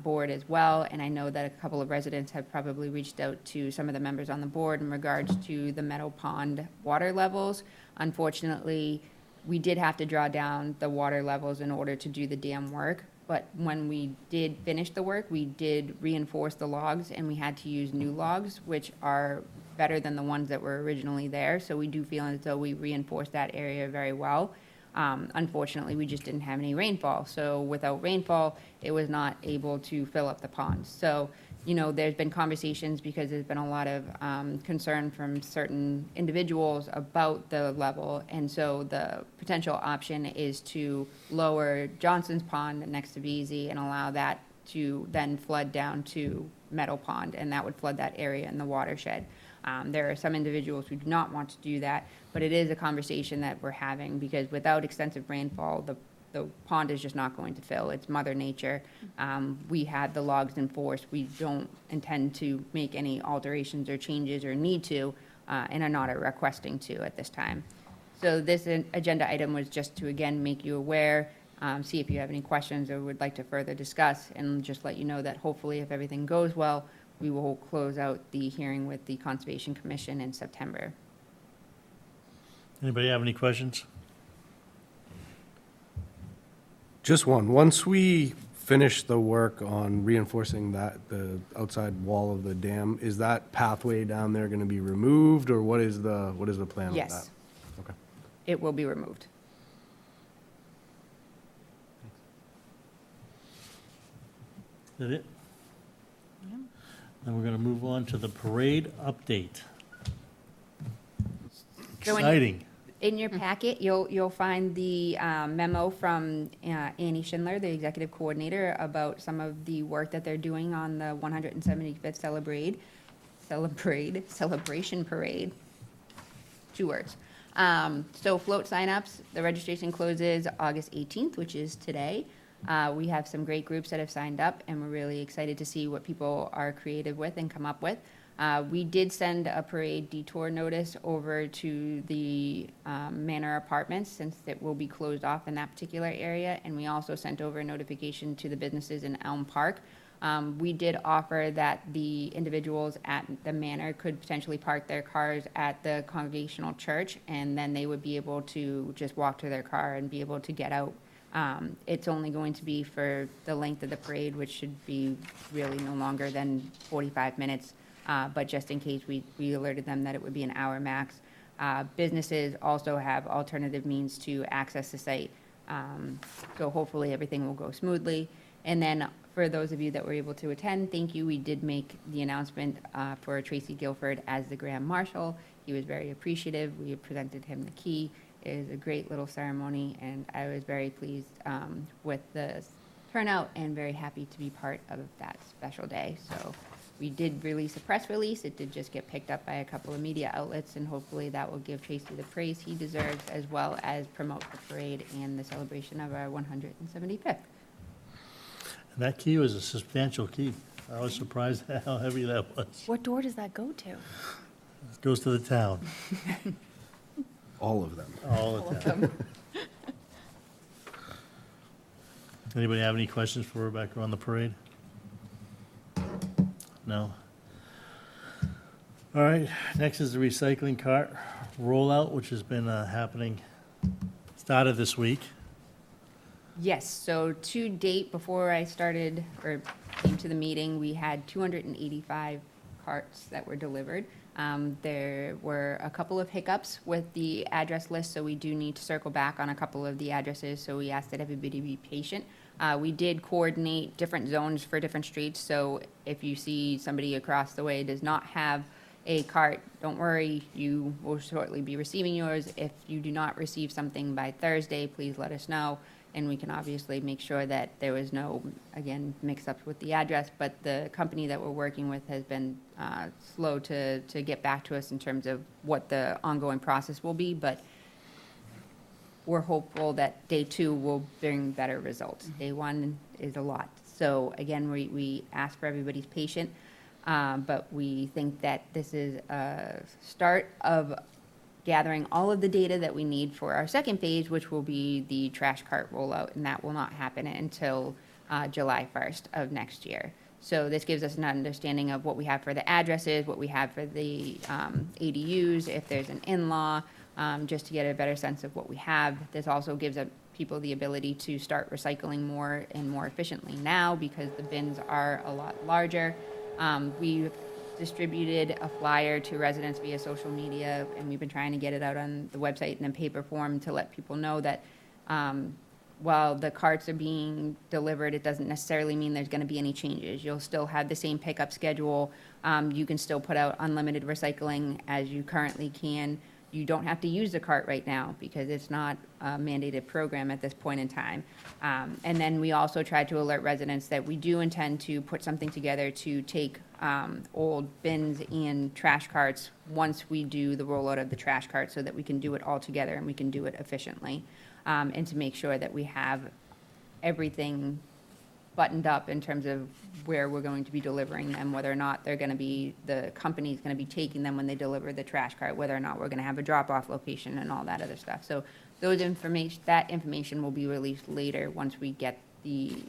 board as well, and I know that a couple of residents have probably reached out to some of the members on the board in regards to the Meadow Pond water levels. Unfortunately, we did have to draw down the water levels in order to do the dam work, but when we did finish the work, we did reinforce the logs, and we had to use new logs, which are better than the ones that were originally there, so we do feel as though we reinforced that area very well. Unfortunately, we just didn't have any rainfall. So without rainfall, it was not able to fill up the ponds. So, you know, there's been conversations because there's been a lot of concern from certain individuals about the level. And so the potential option is to lower Johnson's Pond next to VZ and allow that to then flood down to Meadow Pond, and that would flood that area in the watershed. There are some individuals who do not want to do that, but it is a conversation that we're having because without extensive rainfall, the pond is just not going to fill. It's Mother Nature. We had the logs enforced. We don't intend to make any alterations or changes or need to, and are not requesting to at this time. So this agenda item was just to, again, make you aware, see if you have any questions or would like to further discuss, and just let you know that hopefully if everything goes well, we will close out the hearing with the Conservation Commission in September. Anybody have any questions? Just one. Once we finish the work on reinforcing the outside wall of the dam, is that pathway down there going to be removed, or what is the plan with that? Yes. Okay. It will be removed. Is that it? Then we're going to move on to the parade update. So in- Exciting. In your packet, you'll find the memo from Annie Schindler, the executive coordinator, about some of the work that they're doing on the 175th celebration parade. 2 words. So float signups, the registration closes August 18th, which is today. We have some great groups that have signed up, and we're really excited to see what people are creative with and come up with. We did send a parade detour notice over to the Manor Apartments, since it will be closed off in that particular area, and we also sent over a notification to the businesses in Elm Park. We did offer that the individuals at the Manor could potentially park their cars at the Congregational Church, and then they would be able to just walk to their car and be able to get out. It's only going to be for the length of the parade, which should be really no longer than 45 minutes. But just in case, we alerted them that it would be an hour max. Businesses also have alternative means to access the site. So hopefully everything will go smoothly. And then for those of you that were able to attend, thank you. We did make the announcement for Tracy Guilford as the Grand Marshal. He was very appreciative. We presented him the key. It was a great little ceremony, and I was very pleased with the turnout and very happy to be part of that special day. So we did release a press release. It did just get picked up by a couple of media outlets, and hopefully that will give Tracy the praise he deserves, as well as promote the parade and the celebration of our 175th. And that key was a substantial key. I was surprised at how heavy that was. What door does that go to? It goes to the town, All of them. all the time. Anybody have any questions for Rebecca on the parade? No? All right, next is the recycling cart rollout, which has been happening, started this week. Yes, so to date, before I started or came to the meeting, we had 285 carts that were delivered. There were a couple of hiccups with the address list, so we do need to circle back on a couple of the addresses, so we asked that everybody be patient. We did coordinate different zones for different streets, so if you see somebody across the way does not have a cart, don't worry, you will shortly be receiving yours. If you do not receive something by Thursday, please let us know, and we can obviously make sure that there was no, again, mix-ups with the address, but the company that we're working with has been slow to get back to us in terms of what the ongoing process will be, but we're hopeful that day 2 will bring better results. Day 1 is a lot. So again, we ask for everybody's patience, but we think that this is a start of gathering all of the data that we need for our second phase, which will be the trash cart rollout, and that will not happen until July 1st of next year. So this gives us an understanding of what we have for the addresses, what we have for the ADUs, if there's an in-law, just to get a better sense of what we have. This also gives people the ability to start recycling more and more efficiently now, because the bins are a lot larger. We've distributed a flyer to residents via social media, and we've been trying to get it out on the website in a paper form to let people know that while the carts are being delivered, it doesn't necessarily mean there's going to be any changes. You'll still have the same pickup schedule. You can still put out unlimited recycling as you currently can. You don't have to use the cart right now because it's not a mandated program at this point in time. And then we also try to alert residents that we do intend to put something together to take old bins and trash carts once we do the rollout of the trash cart, so that we can do it all together and we can do it efficiently. And to make sure that we have everything buttoned up in terms of where we're going to be delivering them, whether or not they're going to be, the company's going to be taking them when they deliver the trash cart, whether or not we're going to have a drop-off location and all that other stuff. So that information will be released later once we get the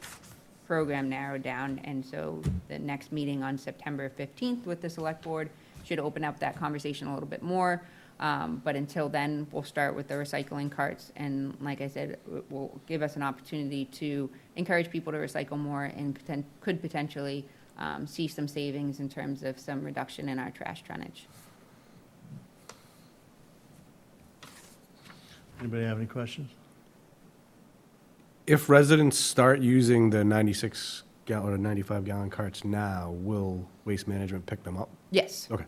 program narrowed down. And so the next meeting on September 15th with the select board should open up that conversation a little bit more. But until then, we'll start with the recycling carts, and like I said, it will give us an opportunity to encourage people to recycle more and could potentially see some savings in terms of some reduction in our trash tonnage. Anybody have any questions? If residents start using the 96 gallon or 95 gallon carts now, will Waste Management pick them up? Yes, Okay.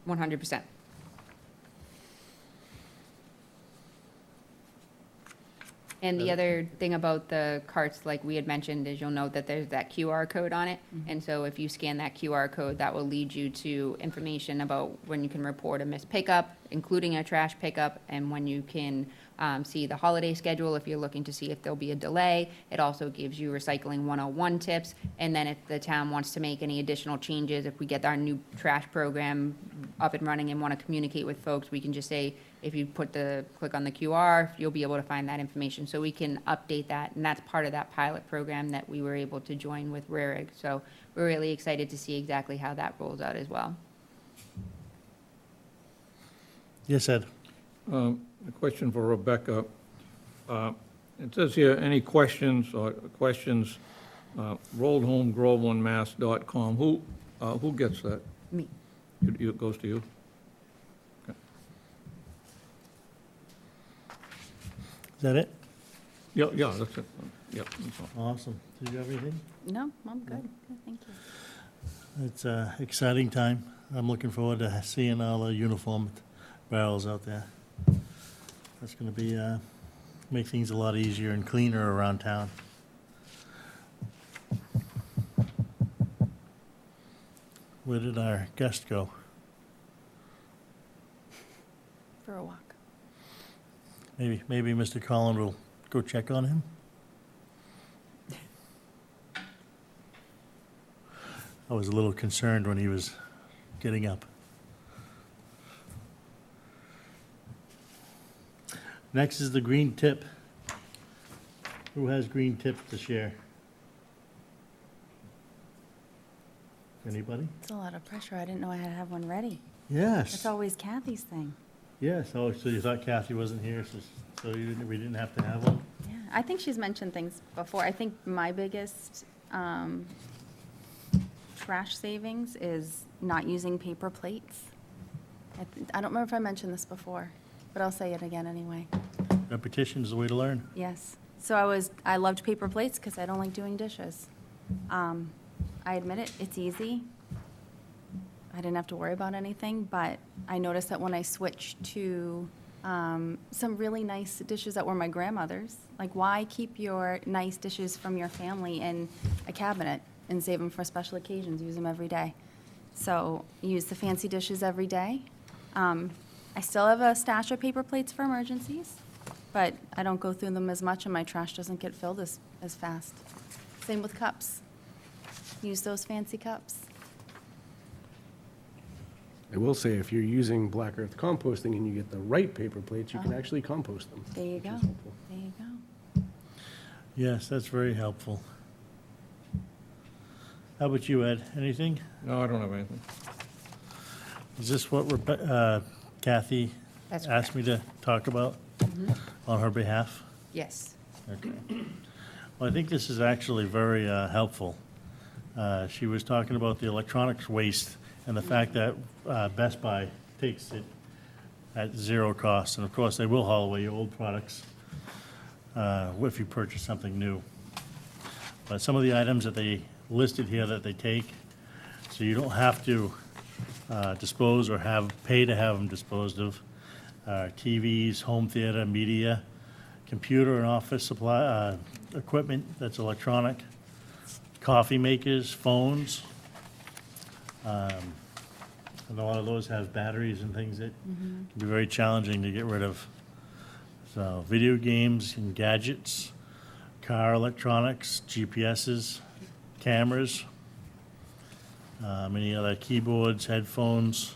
100%. And the other thing about the carts, like we had mentioned, is you'll note that there's that QR code on it. And so if you scan that QR code, that will lead you to information about when you can report a missed pickup, including a trash pickup, and when you can see the holiday schedule if you're looking to see if there'll be a delay. It also gives you recycling 101 tips. And then if the town wants to make any additional changes, if we get our new trash program up and running and want to communicate with folks, we can just say, if you click on the QR, you'll be able to find that information. So we can update that, and that's part of that pilot program that we were able to join with RARIG. So we're really excited to see exactly how that rolls out as well. Yes, Ed? A question for Rebecca. It says here, any questions, rollhomegrovelandmass.com. Who gets that? Me. It goes to you? Is that it? Yeah, that's it. Yep, that's all. Awesome. Did you have anything? No, I'm good. Good, thank you. It's an exciting time. I'm looking forward to seeing all the uniformed barrels out there. That's going to be, make things a lot easier and cleaner around town. Where did our guest go? For a walk. Maybe Mr. Collin will go check on him? I was a little concerned when he was getting up. Next is the green tip. Who has green tips to share? Anybody? It's a lot of pressure. I didn't know I had to have one ready. Yes. It's always Kathy's thing. Yes. Oh, so you thought Kathy wasn't here, so we didn't have to have one? Yeah, I think she's mentioned things before. I think my biggest trash savings is not using paper plates. I don't remember if I mentioned this before, but I'll say it again anyway. Repetition is the way to learn. Yes. So I loved paper plates because I don't like doing dishes. I admit it, it's easy. I didn't have to worry about anything, but I noticed that when I switched to some really nice dishes that were my grandmother's, like why keep your nice dishes from your family in a cabinet and save them for special occasions, use them every day. So use the fancy dishes every day. I still have a stash of paper plates for emergencies, but I don't go through them as much and my trash doesn't get filled as fast. Same with cups. Use those fancy cups. I will say, if you're using Black Earth composting and you get the right paper plates, you can actually compost them. There you which go. is helpful. There you go. Yes, that's very helpful. How about you, Ed? Anything? No, I don't have anything. Is this what Kathy That's asked me to talk about on her behalf? Yes. Okay. Well, I think this is actually very helpful. She was talking about the electronics waste and the fact that Best Buy takes it at zero cost. And of course, they will haul away your old products if you purchase something new. But some of the items that they listed here that they take, so you don't have to dispose or pay to have them disposed of, TVs, home theater, media, computer and office supply, equipment that's electronic, coffee makers, phones. And a lot of those have batteries and things that can be very challenging to get rid of. So video games and gadgets, car electronics, GPSs, cameras, many other keyboards, headphones,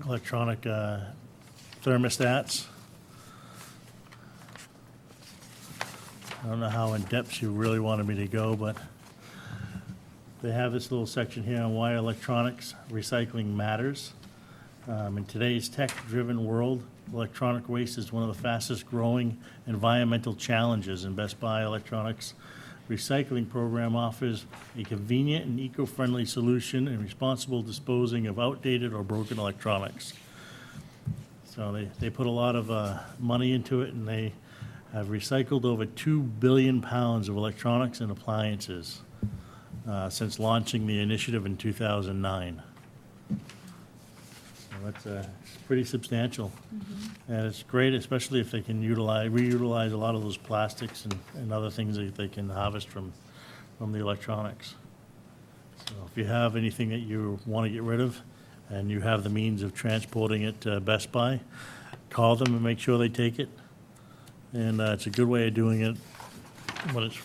electronic thermostats. I don't know how in-depth you really wanted me to go, but they have this little section here on why electronics recycling matters. In today's tech-driven world, electronic waste is one of the fastest-growing environmental challenges, and Best Buy Electronics Recycling Program offers a convenient and eco-friendly solution in responsible disposing of outdated or broken electronics. So they put a lot of money into it, and they have recycled over 2 billion pounds of electronics and appliances since launching the initiative in 2009. So it's pretty substantial. And it's great, especially if they can reutilize a lot of those plastics and other things that they can harvest from the electronics. So if you have anything that you want to get rid of and you have the means of transporting it to Best Buy, call them and make sure they take it. And it's a good way of doing it, but it's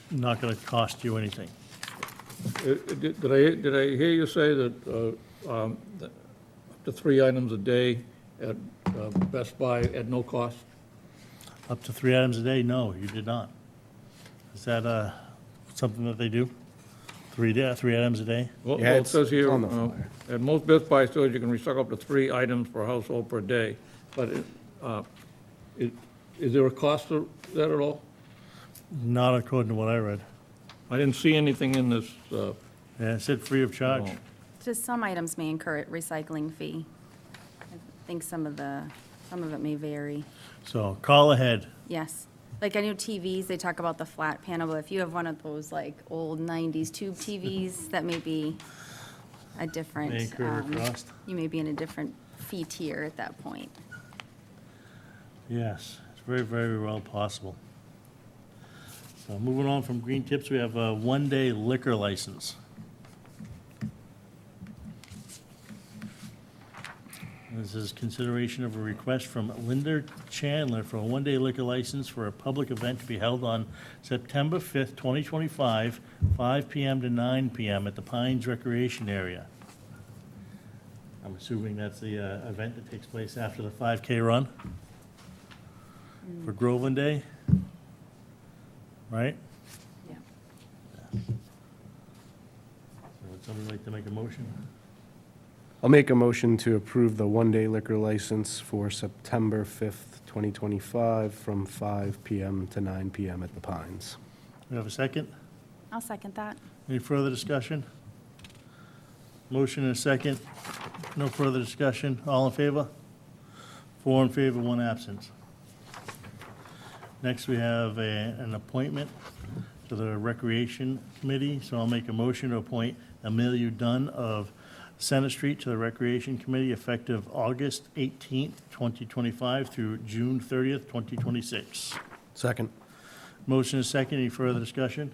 not going to cost you anything. Did I hear you say that up to 3 items a day at Best Buy at no cost? Up to 3 items a day? No, you did not. Is that something that they do? 3 items a day? Well, Yeah, it says here, it's on the flyer. at most Best Buy stores, you can restock up to 3 items per household per day. But is there a cost to that at all? Not according to what I read. I didn't see anything in this. Yeah, it said free of charge. Oh. Just some items may incur a recycling fee. I think some of it may vary. So call ahead. Yes. Like I know TVs, they talk about the flat panel, but if you have one of those like old 90s tube TVs, that may be a different, May incur a cost. you may be in a different fee tier at that point. Yes, it's very, very well possible. So moving on from green tips, we have a one-day liquor license. This is consideration of a request from Linda Chandler for a one-day liquor license for a public event to be held on September 5th, 2025, 5 PM to 9 PM at the Pines Recreation Area. I'm assuming that's the event that takes place after the 5K run for Groveland Day, right? Yeah. So would somebody like to make a motion? I'll make a motion to approve the one-day liquor license for September 5th, 2025, from 5 PM to 9 PM at the Pines. We have a second? I'll second that. Any further discussion? Motion and a second. No further discussion. All in favor? 4 in favor, 1 absent. Next, we have an appointment to the Recreation Committee. So I'll make a motion to appoint Amelia Dunn of Center Street to the Recreation Committee effective August 18th, 2025 through June 30th, 2026. Second. Motion is second. Any further discussion?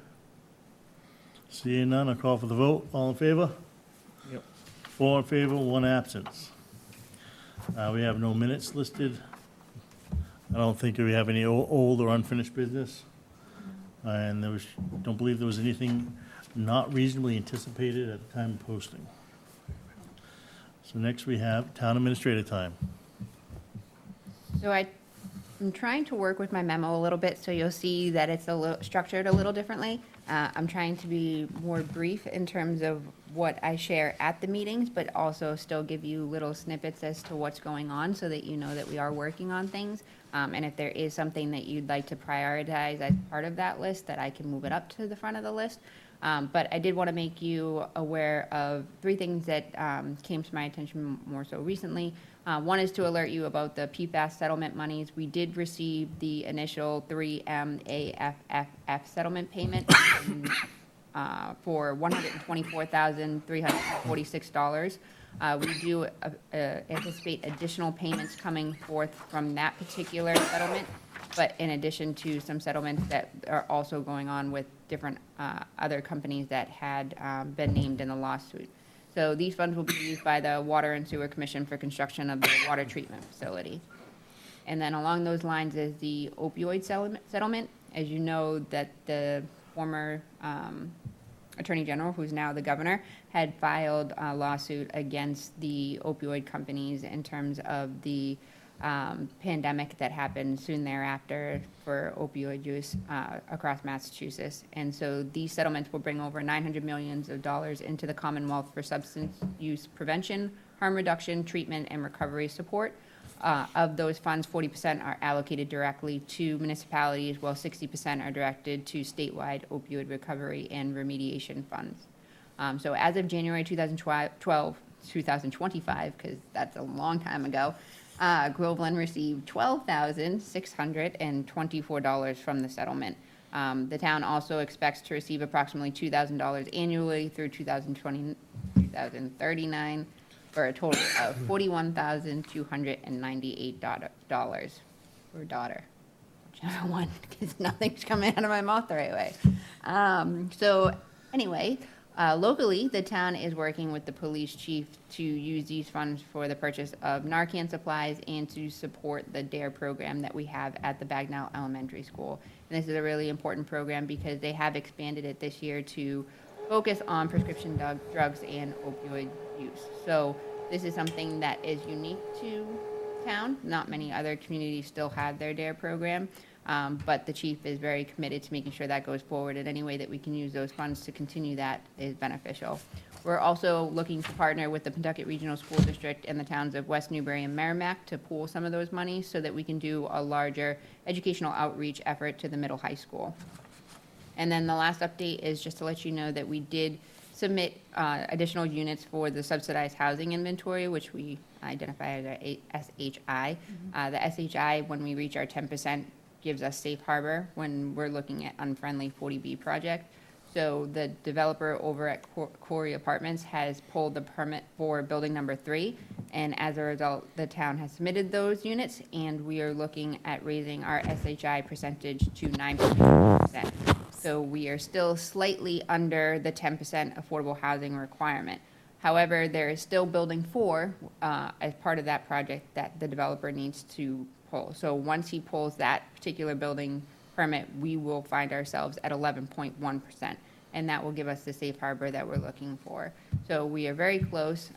Seeing none, I'll call for the vote. All in favor? Yep. 4 in favor, 1 absence. We have no minutes listed. I don't think we have any old or unfinished business. And don't believe there was anything not reasonably anticipated at the time of posting. So next we have town administrator time. So I'm trying to work with my memo a little bit, so you'll see that it's structured a little differently. I'm trying to be more brief in terms of what I share at the meetings, but also still give you little snippets as to what's going on so that you know that we are working on things. And if there is something that you'd like to prioritize as part of that list, that I can move it up to the front of the list. But I did want to make you aware of 3 things that came to my attention more so recently. One is to alert you about the PFAS settlement monies. We did receive the initial 3MAFFF settlement payment for $124,346. We do anticipate additional payments coming forth from that particular settlement, but in addition to some settlements that are also going on with different other companies that had been named in the lawsuit. So these funds will be used by the Water and Sewer Commission for construction of the water treatment facility. And then along those lines is the opioid settlement. As you know, that the former Attorney General, who's now the governor, had filed a lawsuit against the opioid companies in terms of the pandemic that happened soon thereafter for opioid use across Massachusetts. And so these settlements will bring over $900 million into the Commonwealth for substance use prevention, harm reduction, treatment, and recovery support. Of those funds, 40% are allocated directly to municipalities, while 60% are directed to statewide opioid recovery and remediation funds. So as of January 2025, because that's a long time ago, Groveland received $12,624 from the settlement. The town also expects to receive approximately $2,000 annually through 2039, for a total of $41,298 per daughter. Whichever one, because nothing's coming out of my mouth the right way. So anyway, Locally, the town is working with the police chief to use these funds for the purchase of Narcan supplies and to support the DARE program that we have at the Bagnell Elementary School. And this is a really important program because they have expanded it this year to focus on prescription drugs and opioid use. So this is something that is unique to town. Not many other communities still have their DARE program. But the chief is very committed to making sure that goes forward, and any way that we can use those funds to continue that is beneficial. We're also looking to partner with the Pentucket Regional School District and the towns of West Newbury and Merrimack to pool some of those monies so that we can do a larger educational outreach effort to the middle high school. And then the last update is just to let you know that we did submit additional units for the subsidized housing inventory, which we identified as SHI. The SHI, when we reach our 10%, gives us safe harbor when we're looking at unfriendly 40B project. So the developer over at Corey Apartments has pulled the permit for building number 3, and as a result, the town has submitted those units, and we are looking at raising our SHI percentage to 9%. So we are still slightly under the 10% affordable housing requirement. However, there is still building 4 as part of that project that the developer needs to pull. So once he pulls that particular building permit, we will find ourselves at 11.1%, and that will give us the safe harbor that we're looking for. So we are very close.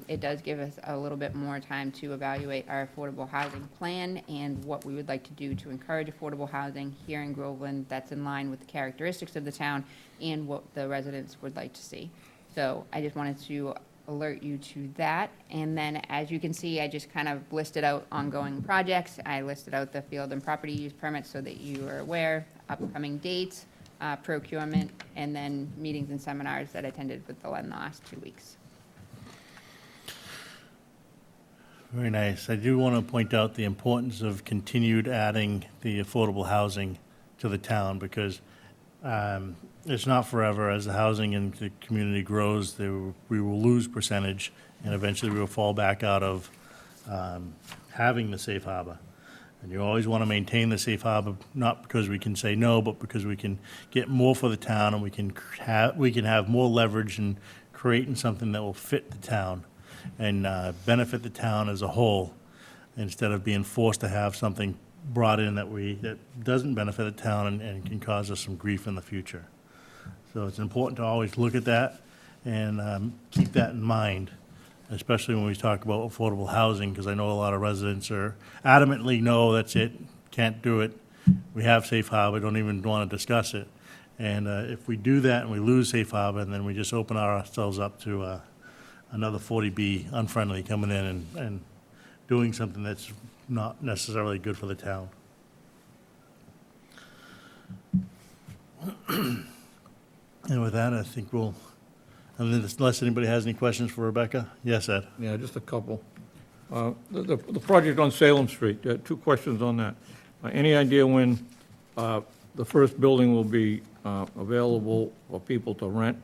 It does give us a little bit more time to evaluate our affordable housing plan and what we would like to do to encourage affordable housing here in Groveland that's in line with the characteristics of the town and what the residents would like to see. So I just wanted to alert you to that. And then, as you can see, I just kind of listed out ongoing projects. I listed out the field and property use permits so that you are aware, upcoming dates, procurement, and then meetings and seminars that I attended with the last 2 weeks. Very nice. I do want to point out the importance of continued adding the affordable housing to the town, because it's not forever. As the housing in the community grows, we will lose percentage, and eventually we will fall back out of having the safe harbor. And you always want to maintain the safe harbor, not because we can say no, but because we can get more for the town, and we can have more leverage in creating something that will fit the town and benefit the town as a whole, instead of being forced to have something brought in that doesn't benefit the town and can cause us some grief in the future. So it's important to always look at that and keep that in mind, especially when we talk about affordable housing, because I know a lot of residents are adamantly, no, that's it, can't do it. We have safe harbor, don't even want to discuss it. And if we do that and we lose safe harbor, then we just open ourselves up to another 40B unfriendly coming in and doing something that's not necessarily good for the town. And with that, I think unless anybody has any questions for Rebecca? Yes, Ed? Yeah, just a couple. The project on Salem Street, 2 questions on that. Any idea when the first building will be available for people to rent?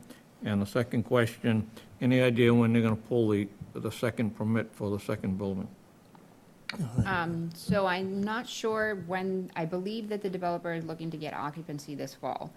And the second question, any idea when they're going to pull the second permit for the second building? So I'm not sure when. I believe that the developer is looking to get occupancy this fall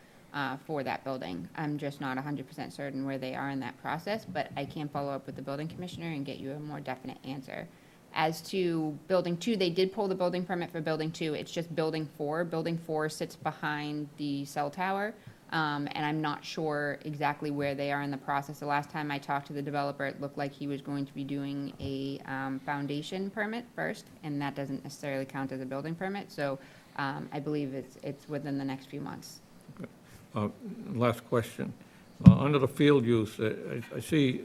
for that building. I'm just not 100% certain where they are in that process, but I can follow up with the building commissioner and get you a more definite answer. As to building 2, they did pull the building permit for building 2. It's just building 4. Building 4 sits behind the cell tower. And I'm not sure exactly where they are in the process. The last time I talked to the developer, it looked like he was going to be doing a foundation permit first, and that doesn't necessarily count as a building permit. So I believe it's within the next few months. Last question. Under the field use, I see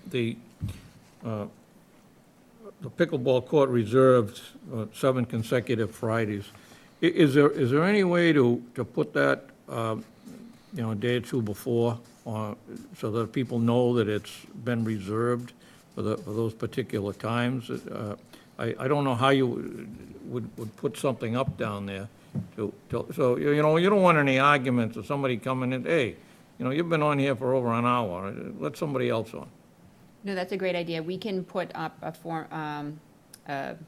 the pickleball court reserved 7 consecutive Fridays. Is there any way to put that a day or 2 before, so that people know that it's been reserved for those particular times? I don't know how you would put something up down there so you don't want any arguments of somebody coming in, hey, you've been on here for over an hour, let somebody else on. No, that's a great idea. We can put up a form,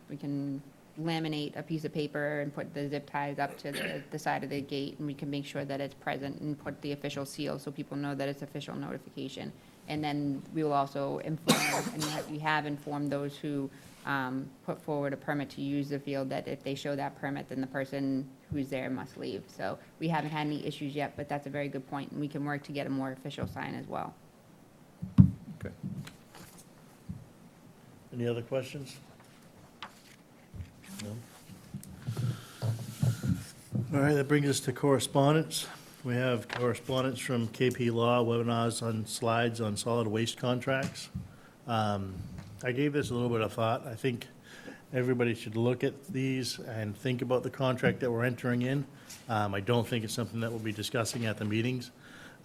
we can laminate a piece of paper and put the zip ties up to the side of the gate, and we can make sure that it's present and put the official seal so people know that it's official notification. And then we will also inform, and we have informed those who put forward a permit to use the field, that if they show that permit, then the person who's there must leave. So we haven't had any issues yet, but that's a very good point, and we can work to get a more official sign as well. Okay. Any other questions? No? All right, that brings us to correspondence. We have correspondence from KP Law, webinars on slides on solid waste contracts. I gave this a little bit of thought. I think everybody should look at these and think about the contract that we're entering in. I don't think it's something that we'll be discussing at the meetings,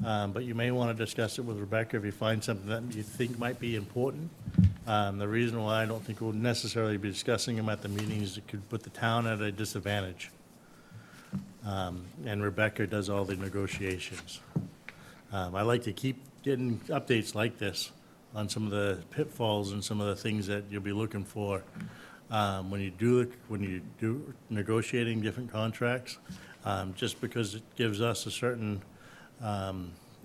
but you may want to discuss it with Rebecca if you find something that you think might be important. The reason why I don't think we'll necessarily be discussing them at the meetings is it could put the town at a disadvantage. And Rebecca does all the negotiations. I like to keep getting updates like this on some of the pitfalls and some of the things that you'll be looking for when you do negotiating different contracts, just because it gives us a certain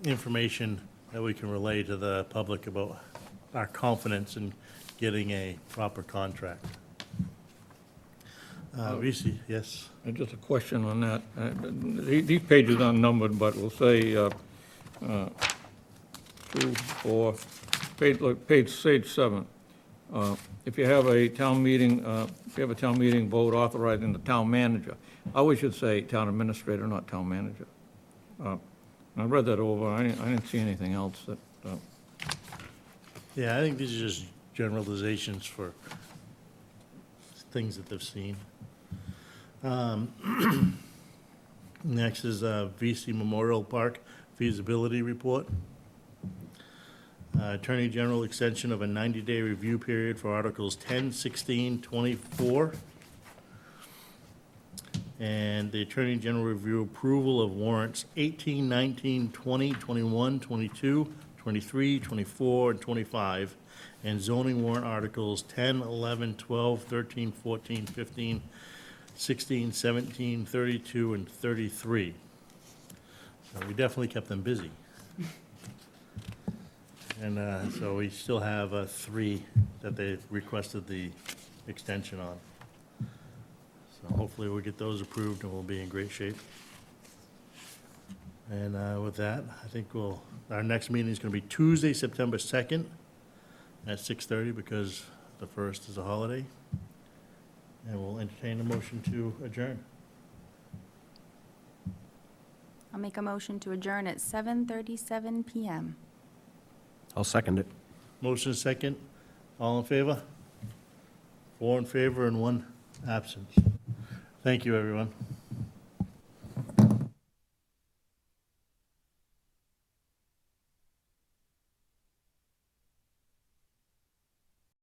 information that we can relay to the public about our confidence in getting a proper contract. Reese, yes? And just a question on that. These pages aren't numbered, but we'll say 2, 4, page 7. If you have a town meeting, vote authorizing the town manager, I always should say town administrator, not town manager. I read that over, I didn't see anything else that, Yeah, I think these are just generalizations for things that they've seen. Next is VC Memorial Park feasibility report. Attorney General extension of a 90-day review period for Articles 10, 16, 24. And the Attorney General review approval of warrants 18, 19, 20, 21, 22, 23, 24, and 25, and zoning warrant articles 10, 11, 12, 13, 14, 15, 16, 17, 32, and 33. So we definitely kept them busy. And so we still have 3 that they requested the extension on. So hopefully we'll get those approved and we'll be in great shape. And with that, I think our next meeting is going to be Tuesday, September 2nd at 6:30 because the 1st is a holiday. And we'll entertain a motion to adjourn. I'll make a motion to adjourn at 7:37 PM. I'll second it. Motion is second. All in favor? 4 in favor and 1 absent. Thank you, everyone.